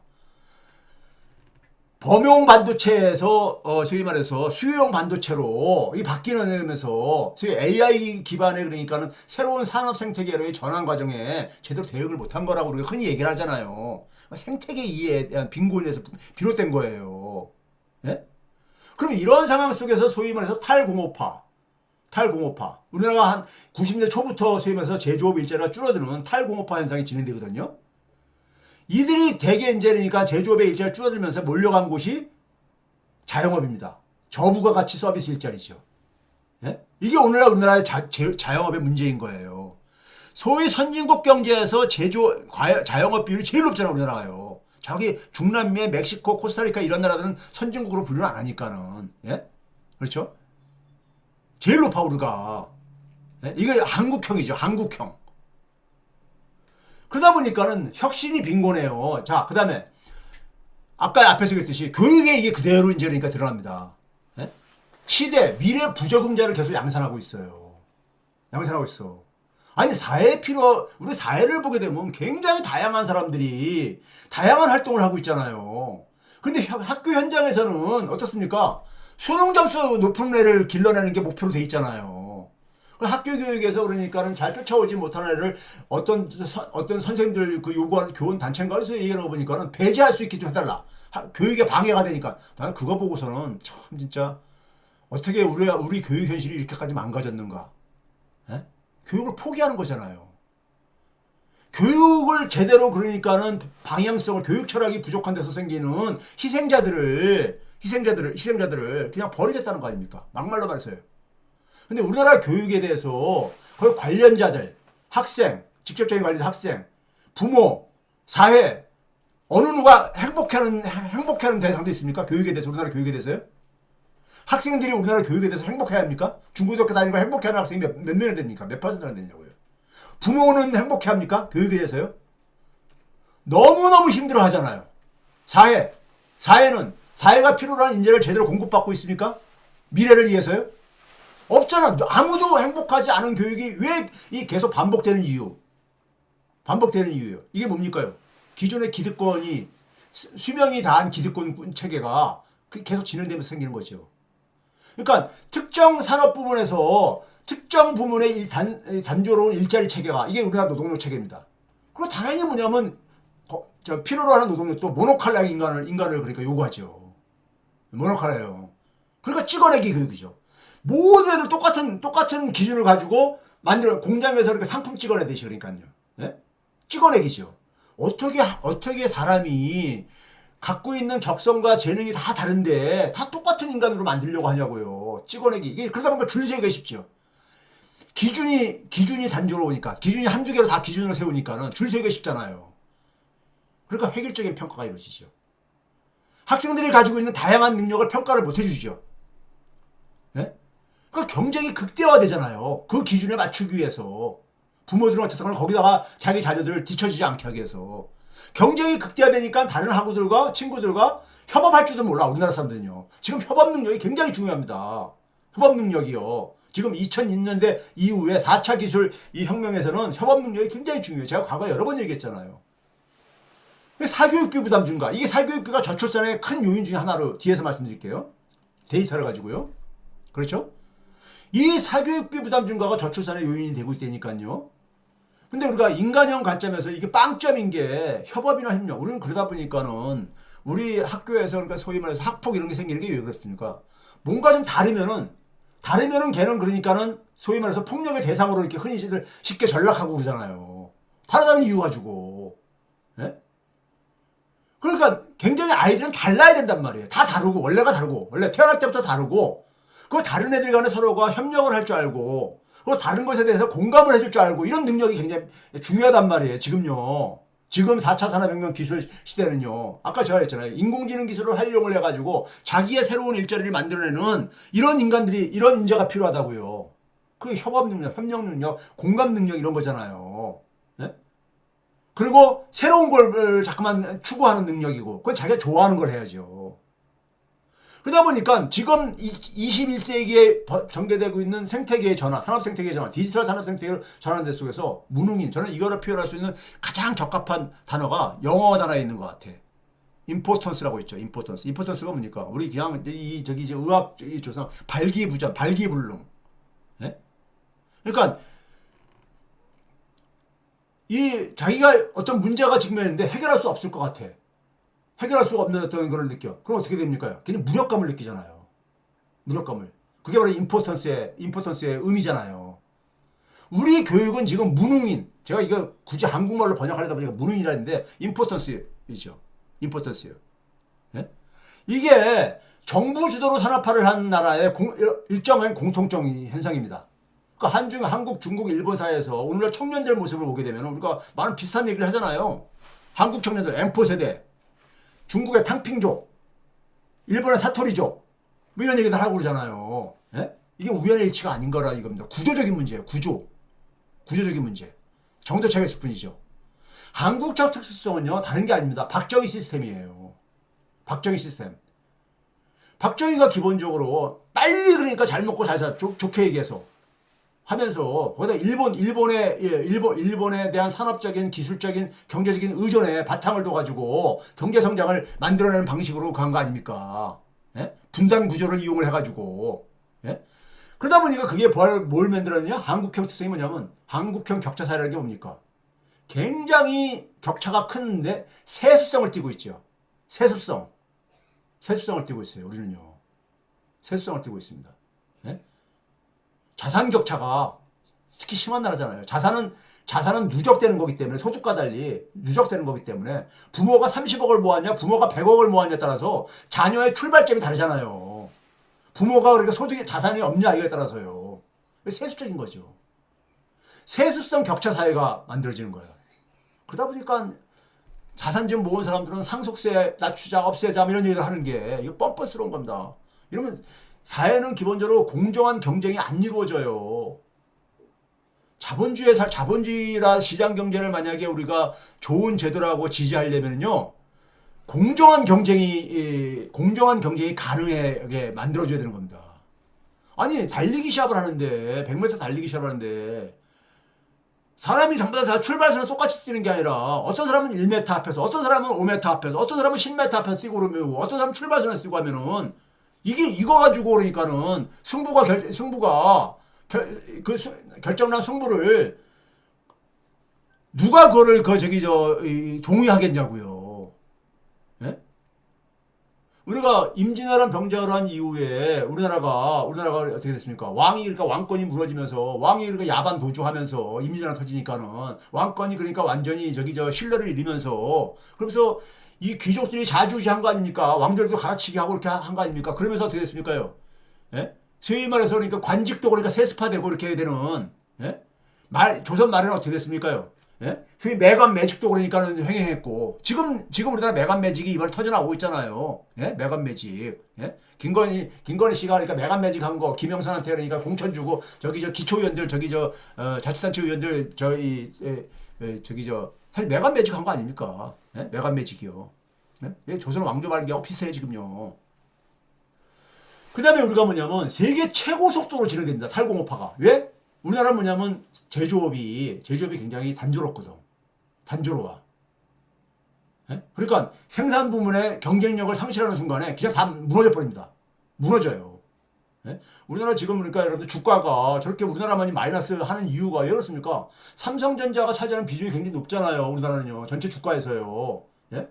범용 반도체에서 소위 말해서 수요용 반도체로 이 바뀌면서 소위 AI 기반의 그러니까는 새로운 산업 생태계로의 전환 과정에 제대로 대응을 못한 거라고 우리가 흔히 얘기를 하잖아요. 생태계 이해에 대한 빈곤에서 비롯된 거예요. 예? 그럼 이런 상황 속에서 소위 말해서 탈공업화. 우리나라가 한 90년대 초부터 소위 말해서 제조업 일자리가 줄어드는 탈공업화 현상이 진행되거든요. 이들이 대개 이제 그러니까 제조업의 일자리가 줄어들면서 몰려간 곳이 자영업입니다. 저부가 가치 서비스 일자리죠. 예? 이게 오늘날 우리나라의 자영업의 문제인 거예요. 소위 선진국 경제에서 자영업 비율이 제일 높잖아요, 우리나라가요. 저기 중남미, 멕시코, 코스타리카 이런 나라들은 선진국으로 분류 안 하니까는. 예? 그렇죠? 제일 높아, 우리가. 예? 이게 한국형이죠, 한국형. 그러다 보니까는 혁신이 빈곤해요. 자, 그 다음에 아까 앞에서 얘기했듯이 교육에 이게 그대로 이제 그러니까 드러납니다. 예? 시대, 미래 부적응자를 계속 양산하고 있어요. 양산하고 있어. 아니, 우리 사회를 보게 되면 굉장히 다양한 사람들이 다양한 활동을 하고 있잖아요. 근데 학교 현장에서는 어떻습니까? 수능 점수 높은 애를 길러내는 게 목표로 돼 있잖아요. 학교 교육에서 그러니까는 잘 쫓아오지 못하는 애를 어떤 선생님들 그 요구하는 교원 단체인가에서 얘기하고 보니까는 배제할 수 있게 좀 해달라. 교육에 방해가 되니까. 나는 그거 보고서는 참 진짜 어떻게 우리 교육 현실이 이렇게까지 망가졌는가. 에? 교육을 포기하는 거잖아요. 교육을 제대로 그러니까는 방향성을 교육 철학이 부족한 데서 생기는 희생자들을 그냥 버리겠다는 거 아닙니까? 막말로 말해서요. 근데 우리나라 교육에 대해서 거의 관련자들, 학생, 직접적인 관련자 학생, 부모, 사회, 어느 누가 행복해하는 대상도 있습니까? 교육에 대해서, 우리나라 교육에 대해서요? 학생들이 우리나라 교육에 대해서 행복해야 합니까? 중고등학교 다니고 행복해하는 학생이 몇 명이나 됩니까? 몇 퍼센트나 되냐고요? 부모는 행복해 합니까? 교육에 대해서요? 너무너무 힘들어 하잖아요. 사회가 필요로 하는 인재를 제대로 공급받고 있습니까? 미래를 위해서요? 없잖아. 아무도 행복하지 않은 교육이 왜 계속 반복되는 이유요. 이게 뭡니까요? 기존의 기득권이 수명이 다한 기득권 체계가 계속 진행되면서 생기는 거죠. 그러니까 특정 산업 부문에서 특정 부문의 단조로운 일자리 체계가 이게 우리나라 노동력 체계입니다. 그리고 당연히 뭐냐면 필요로 하는 노동력도 모노칼라 인간을 그러니까 요구하죠. 모노칼라예요. 그러니까 찍어내기 교육이죠. 모든 애들 똑같은 기준을 가지고 공장에서 이렇게 상품 찍어내듯이 그러니까요. 예? 찍어내기죠. 어떻게 사람이 갖고 있는 적성과 재능이 다 다른데 다 똑같은 인간으로 만들려고 하냐고요. 찍어내기. 이게 그러다 보니까 줄 세우기가 쉽죠. 기준이 단조로우니까, 기준이 한두 개로 다 기준을 세우니까는 줄 세우기가 쉽잖아요. 그러니까 획일적인 평가가 이루어지죠. 학생들이 가지고 있는 다양한 능력을 평가를 못 해주죠. 예? 그 경쟁이 극대화되잖아요. 그 기준에 맞추기 위해서. 부모들은 어쨌든 거기다가 자기 자녀들을 뒤처지지 않게 하기 위해서. 경쟁이 극대화되니까 다른 학우들과 친구들과 협업할 줄도 몰라, 우리나라 사람들은요. 지금 협업 능력이 굉장히 중요합니다. 협업 능력이요. 지금 2006년대 이후에 4차 기술 이 혁명에서는 협업 능력이 굉장히 중요해요. 제가 과거에 여러 번 얘기했잖아요. 사교육비 부담 증가. 이게 사교육비가 저출산의 큰 요인 중에 하나로 뒤에서 말씀드릴게요. 데이터를 가지고요. 그렇죠? 이 사교육비 부담 증가가 저출산의 요인이 되고 있다니까요. 근데 우리가 인간형 관점에서 이게 빵점인 게 협업이나 협력. 우리는 그러다 보니까는 우리 학교에서 그러니까 소위 말해서 학폭 이런 게 생기는 게 왜 그렇습니까? 뭔가 좀 다르면은 걔는 그러니까는 소위 말해서 폭력의 대상으로 이렇게 흔히 쉽게 전락하고 그러잖아요. 다르다는 이유 가지고. 예? 그러니까 굉장히 아이들은 달라야 된단 말이에요. 다 다르고, 원래 태어날 때부터 다르고, 그 다른 애들 간에 서로가 협력을 할 줄 알고, 그리고 다른 것에 대해서 공감을 해줄 줄 알고, 이런 능력이 굉장히 중요하단 말이에요. 지금요. 지금 4차 산업혁명 기술 시대는요. 아까 제가 했잖아요. 인공지능 기술을 활용을 해가지고 자기의 새로운 일자리를 만들어내는 이런 인재가 필요하다고요. 그게 협업 능력, 협력 능력, 공감 능력 이런 거잖아요. 네? 그리고 새로운 걸 자꾸만 추구하는 능력이고, 그건 자기가 좋아하는 걸 해야죠. 그러다 보니까 지금 21세기에 전개되고 있는 생태계의 전환, 산업 생태계의 전환, 디지털 산업 생태계의 전환대 속에서 무능인, 저는 이거를 표현할 수 있는 가장 적합한 단어가 영어 단어에 있는 것 같아. 임포턴스라고 있죠. 임포턴스. 임포턴스가 뭡니까? 우리 그냥 저기 이제 의학 조상 발기부전, 발기불능. 예? 그러니까 이 자기가 어떤 문제가 직면했는데 해결할 수 없을 것 같아. 해결할 수가 없는 어떤 걸 느껴. 그럼 어떻게 됩니까? 그냥 무력감을 느끼잖아요. 무력감을. 그게 바로 임포턴스의 의미잖아요. 우리 교육은 지금 무능인, 제가 이거 굳이 한국말로 번역하려다 보니까 무능이라는데 임포턴스이죠. 임포턴스예요. 예? 이게 정부 주도로 산업화를 한 나라의 일정한 공통적 현상입니다. 그러니까 한국, 중국, 일본 사이에서 오늘날 청년들 모습을 보게 되면 우리가 많은 비슷한 얘기를 하잖아요. 한국 청년들 M4 세대, 중국의 탕핑족, 일본의 사토리족, 뭐 이런 얘기들 하고 그러잖아요. 예? 이게 우연의 일치가 아닌 거라 이겁니다. 구조적인 문제예요. 구조적인 문제. 정도 차이가 있을 뿐이죠. 한국적 특수성은요, 다른 게 아닙니다. 박정희 시스템이에요. 박정희 시스템. 박정희가 기본적으로 빨리 그러니까 잘 먹고 잘 살, 좋게 얘기해서 하면서 거기다 일본에 대한 산업적인 기술적인 경제적인 의존에 바탕을 둬가지고 경제 성장을 만들어내는 방식으로 간 거 아닙니까? 예? 분단 구조를 이용을 해가지고 예? 그러다 보니까 그게 뭘 만들었냐? 한국형 특성이 뭐냐면 한국형 격차 사회라는 게 뭡니까? 굉장히 격차가 큰데 세습성을 띠고 있죠. 세습성을 띠고 있어요. 우리는요. 세습성을 띠고 있습니다. 예? 자산 격차가 특히 심한 나라잖아요. 자산은 누적되는 거기 때문에 소득과 달리 누적되는 거기 때문에 부모가 30억을 모았냐 부모가 100억을 모았냐에 따라서 자녀의 출발점이 다르잖아요. 부모가 그러니까 소득이 자산이 없냐 이거에 따라서요. 세습적인 거죠. 세습성 격차 사회가 만들어지는 거예요. 그러다 보니까 자산 좀 모은 사람들은 상속세 낮추자 없애자 이런 얘기를 하는 게 이거 뻔뻔스러운 겁니다. 이러면 사회는 기본적으로 공정한 경쟁이 안 이루어져요. 자본주의라 시장 경제를 만약에 우리가 좋은 제도라고 지지하려면요, 공정한 경쟁이 가능하게 만들어줘야 되는 겁니다. 아니, 달리기 시합을 하는데, 100m 달리기 시합을 하는데, 사람이 전부 다 출발선을 똑같이 뛰는 게 아니라, 어떤 사람은 1m 앞에서, 어떤 사람은 5m 앞에서, 어떤 사람은 10m 앞에서 뛰고 그러면, 어떤 사람은 출발선에서 뛰고 하면은, 이거 가지고 그러니까는 결정난 승부를 누가 그거를 동의하겠냐고요. 예? 우리가 임진왜란 병작을 한 이후에 우리나라가 어떻게 됐습니까? 그러니까 왕권이 무너지면서 왕이 그러니까 야반 도주하면서 임진왜란 터지니까는 왕권이 그러니까 완전히 신뢰를 잃으면서 그러면서 이 귀족들이 자주지한 거 아닙니까? 왕들도 갈아치기 하고 그렇게 한 거 아닙니까? 그러면서 어떻게 됐습니까요? 예? 소위 말해서 그러니까 관직도 그러니까 세습화되고 이렇게 되는 예? 조선 말에는 어떻게 됐습니까요? 예? 소위 매관 매직도 그러니까는 횡행했고 지금 우리나라 매관 매직이 이번에 터져나오고 있잖아요. 예? 매관 매직. 예? 김건희 씨가 그러니까 매관 매직한 거 김영선한테 그러니까 공천 주고 기초의원들 자치단체 의원들 사실 매관 매직한 거 아닙니까? 예? 매관 매직이요. 예? 조선 왕조 말기하고 비슷해 지금요. 그 다음에 우리가 뭐냐면 세계 최고 속도로 진행됩니다. 탈공업화가. 왜? 우리나라는 뭐냐면 제조업이 굉장히 단조롭거든. 단조로워. 예? 그러니까 생산 부문의 경쟁력을 상실하는 순간에 그냥 다 무너져 버립니다. 무너져요. 예? 우리나라 지금 그러니까 여러분들 주가가 저렇게 우리나라만이 마이너스 하는 이유가 왜 그렇습니까? 삼성전자가 차지하는 비중이 굉장히 높잖아요. 우리나라는요. 전체 주가에서요. 예?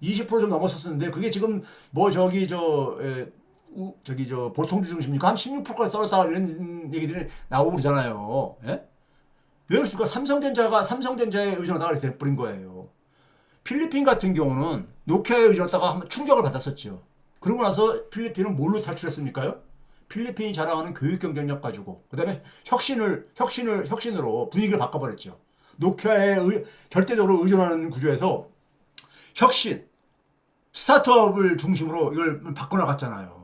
20% 좀 넘었었는데 그게 지금 보통 주중십니까? 한 16%까지 떨어졌다 이런 얘기들이 나오고 그러잖아요. 예? 왜 그렇습니까? 삼성전자에 의존하다가 이렇게 돼버린 거예요. 필리핀 같은 경우는 노키아에 의존하다가 한번 충격을 받았었죠. 그러고 나서 필리핀은 뭘로 탈출했습니까요? 필리핀이 자랑하는 교육 경쟁력 가지고 그 다음에 혁신으로 분위기를 바꿔버렸죠. 노키아에 절대적으로 의존하는 구조에서 혁신, 스타트업을 중심으로 이걸 바꿔나갔잖아요.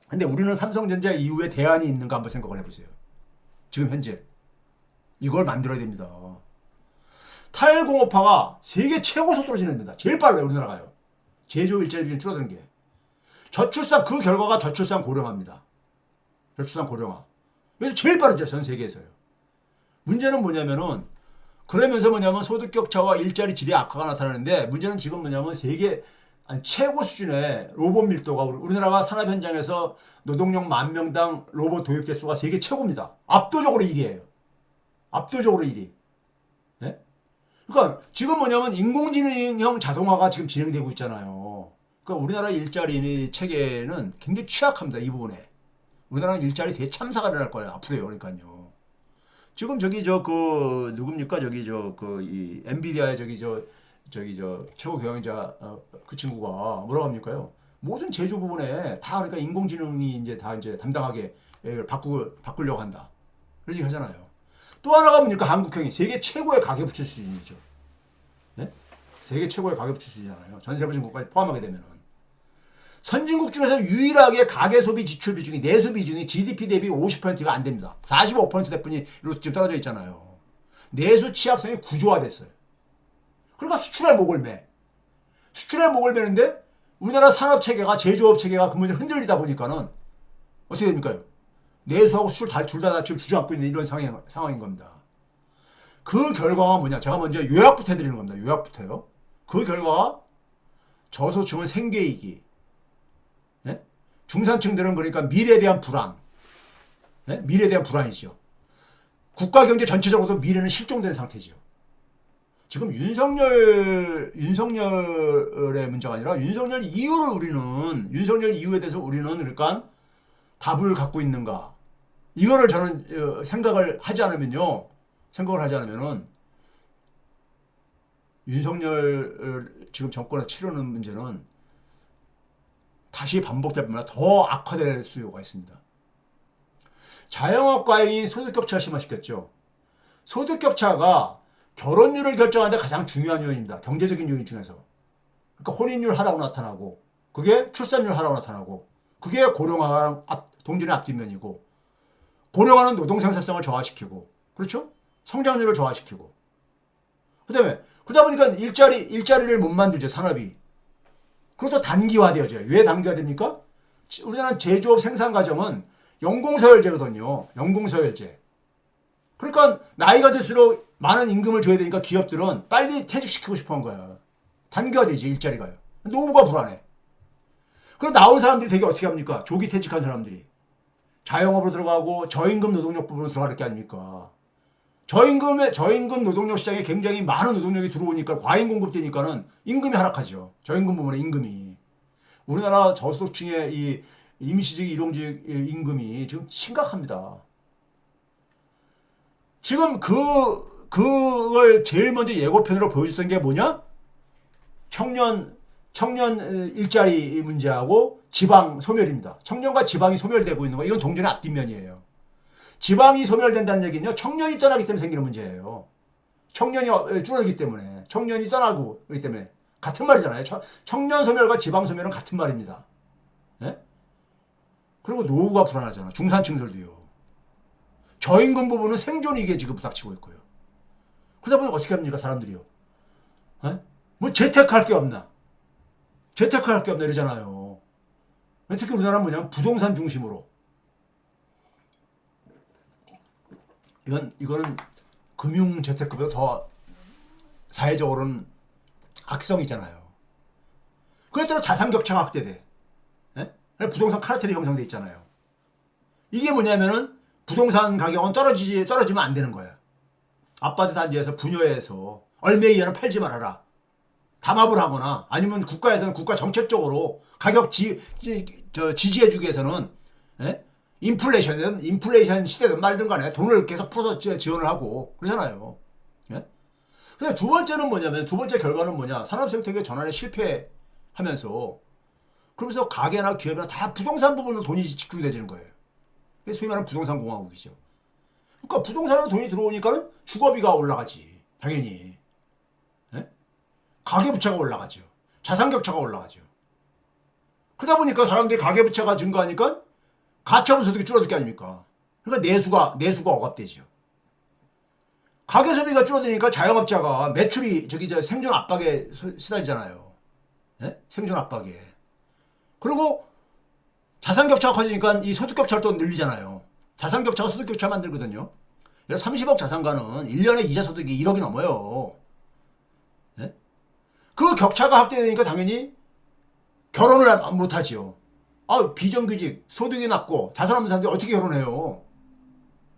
근데 우리는 삼성전자 이후에 대안이 있는가 한번 생각을 해보세요. 지금 현재 이걸 만들어야 됩니다. 탈공업화가 세계 최고 속도로 진행된다. 제일 빨라요. 우리나라가요. 제조업 일자리 비중 줄어드는 게. 저출산 그 결과가 저출산 고령화입니다. 저출산 고령화. 그래서 제일 빠르죠 전 세계에서요. 문제는 뭐냐면은 그러면서 뭐냐면 소득 격차와 일자리 질의 악화가 나타나는데 문제는 지금 뭐냐면 세계 최고 수준의 로봇 밀도가 우리나라가 산업 현장에서 노동력 10,000명당 로봇 도입 대수가 세계 최고입니다. 압도적으로 1위예요. 압도적으로 1위. 예? 그러니까 지금 뭐냐면 인공지능형 자동화가 지금 진행되고 있잖아요. 그러니까 우리나라 일자리 체계는 굉장히 취약합니다. 이 부분에. 우리나라는 일자리 대참사가 일어날 거예요. 앞으로요. 그러니까요. 지금 저기 누굽니까? 저기 이 엔비디아의 저기 최고 경영자 그 친구가 뭐라고 합니까요? 모든 제조 부분에 다 그러니까 인공지능이 이제 다 이제 담당하게 바꾸려고 한다. 그런 얘기 하잖아요. 또 하나가 뭡니까? 한국형이 세계 최고의 가계부채 수준이죠. 네? 세계 최고의 가계부채 수준이잖아요. 전세부진 국가에 포함하게 되면은. 선진국 중에서 유일하게 가계소비 지출 비중이 내수 비중이 GDP 대비 50%가 안 됩니다. 45%대뿐이 지금 떨어져 있잖아요. 내수 취약성이 구조화됐어요. 그러니까 수출의 목을 매. 수출의 목을 매는데 우리나라 산업 체계가 제조업 체계가 근본이 흔들리다 보니까는 어떻게 됩니까? 내수하고 수출 둘 다 지금 주저앉고 있는 이런 상황인 겁니다. 그 결과가 뭐냐? 제가 먼저 요약부터 해드리는 겁니다. 요약부터요. 그 결과가 저소득층은 생계위기, 예? 중산층들은 그러니까 미래에 대한 불안, 예? 미래에 대한 불안이죠. 국가 경제 전체적으로도 미래는 실종된 상태죠. 지금 윤석열의 문제가 아니라 윤석열 이후에 대해서 우리는 그러니까 답을 갖고 있는가? 이거를 저는 생각을 하지 않으면은 윤석열 지금 정권에서 치르는 문제는 다시 반복될 뿐만 아니라 더 악화될 수요가 있습니다. 자영업 과잉이 소득격차를 심화시켰죠. 소득격차가 결혼율을 결정하는데 가장 중요한 요인입니다. 경제적인 요인 중에서. 그러니까 혼인율 하락으로 나타나고 그게 출산율 하락으로 나타나고 그게 고령화랑 동전의 앞뒷면이고 고령화는 노동 생산성을 저하시키고 그렇죠? 성장률을 저하시키고 그러다 보니까 일자리를 못 만들죠. 산업이. 그것도 단기화되어져요. 왜 단기화됩니까? 우리나라 제조업 생산 과정은 연공서열제거든요. 연공서열제. 그러니까 나이가 들수록 많은 임금을 줘야 되니까 기업들은 빨리 퇴직시키고 싶어 한 거야. 단기화되지 일자리가요. 노후가 불안해. 그럼 나온 사람들이 되게 어떻게 합니까? 조기 퇴직한 사람들이. 자영업으로 들어가고 저임금 노동력 부분으로 들어갈 게 아닙니까? 저임금 노동력 시장에 굉장히 많은 노동력이 들어오니까 과잉 공급되니까는 임금이 하락하죠. 저임금 부분의 임금이. 우리나라 저소득층의 이 임시직, 일용직 임금이 지금 심각합니다. 지금 그걸 제일 먼저 예고편으로 보여줬던 게 뭐냐? 청년 일자리 문제하고 지방 소멸입니다. 청년과 지방이 소멸되고 있는 거 이건 동전의 앞뒷면이에요. 지방이 소멸된다는 얘기는요. 청년이 떠나기 때문에 생기는 문제예요. 청년이 줄어들기 때문에. 청년이 떠나고 그렇기 때문에. 같은 말이잖아요. 청년 소멸과 지방 소멸은 같은 말입니다. 예? 그리고 노후가 불안하잖아. 중산층들도요. 저임금 부분은 생존위기에 지금 부닥치고 있고요. 그러다 보니 어떻게 합니까 사람들이요. 예? 뭐 재테크할 게 없나. 재테크할 게 없나 이러잖아요. 특히 우리나라는 뭐냐면 부동산 중심으로. 이거는 금융 재테크보다 더 사회적으로는 악성이 있잖아요. 그래서 자산 격차가 확대돼. 예? 부동산 카르텔이 형성돼 있잖아요. 이게 뭐냐면은 부동산 가격은 떨어지면 안 되는 거야. 아파트 단지에서 분여해서 얼마 이하는 팔지 말아라. 담합을 하거나 아니면 국가에서는 국가 정책적으로 가격 지지해주기 위해서는 예? 인플레이션 시대든 말든 간에 돈을 계속 풀어서 지원을 하고 그러잖아요. 예? 근데 두 번째 결과는 뭐냐? 산업 생태계 전환에 실패하면서 그러면서 가게나 기업이나 다 부동산 부분으로 돈이 집중되지는 거예요. 소위 말하는 부동산 공화국이죠. 그러니까 부동산으로 돈이 들어오니까는 주거비가 올라가지. 당연히. 예? 가계부채가 올라가죠. 자산격차가 올라가죠. 그러다 보니까 사람들이 가계부채가 증가하니까 가처분 소득이 줄어들 게 아닙니까? 그러니까 내수가 억압되죠. 가계소비가 줄어드니까 자영업자가 매출이 생존 압박에 시달리잖아요. 예? 생존 압박에. 그리고 자산 격차가 커지니까 이 소득 격차를 또 늘리잖아요. 자산 격차가 소득 격차 만들거든요. 30억 자산가는 1년에 이자 소득이 1억이 넘어요. 네? 그 격차가 확대되니까 당연히 결혼을 못하지요. 아, 비정규직, 소득이 낮고 자산 없는 사람들이 어떻게 결혼해요?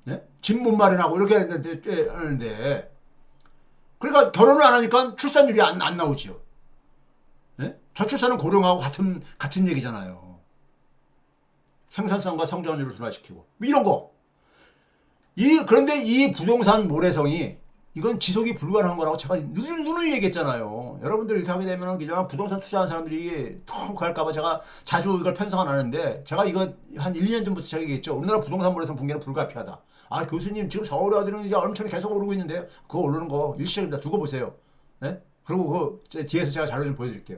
네? 집 못 마련하고 이렇게 하는데. 그러니까 결혼을 안 하니까 출산율이 안 나오지요. 네? 저출산은 고령하고 같은 얘기잖아요. 생산성과 성장률을 둔화시키고. 뭐 이런 거. 그런데 이 부동산 모래성이 이건 지속이 불가능한 거라고 제가 눈을 얘기했잖아요. 여러분들 이렇게 하게 되면 그냥 부동산 투자하는 사람들이 텅 갈까봐 제가 자주 이걸 편성을 하는데 제가 이거 한 1, 2년 전부터 제가 얘기했죠. 우리나라 부동산 모래성 붕괴는 불가피하다. 아, 교수님 지금 서울에 어디는 이제 얼음처럼 계속 오르고 있는데요. 그거 오르는 거 일시적입니다. 두고 보세요. 네? 그리고 그 뒤에서 제가 자료 좀 보여드릴게요.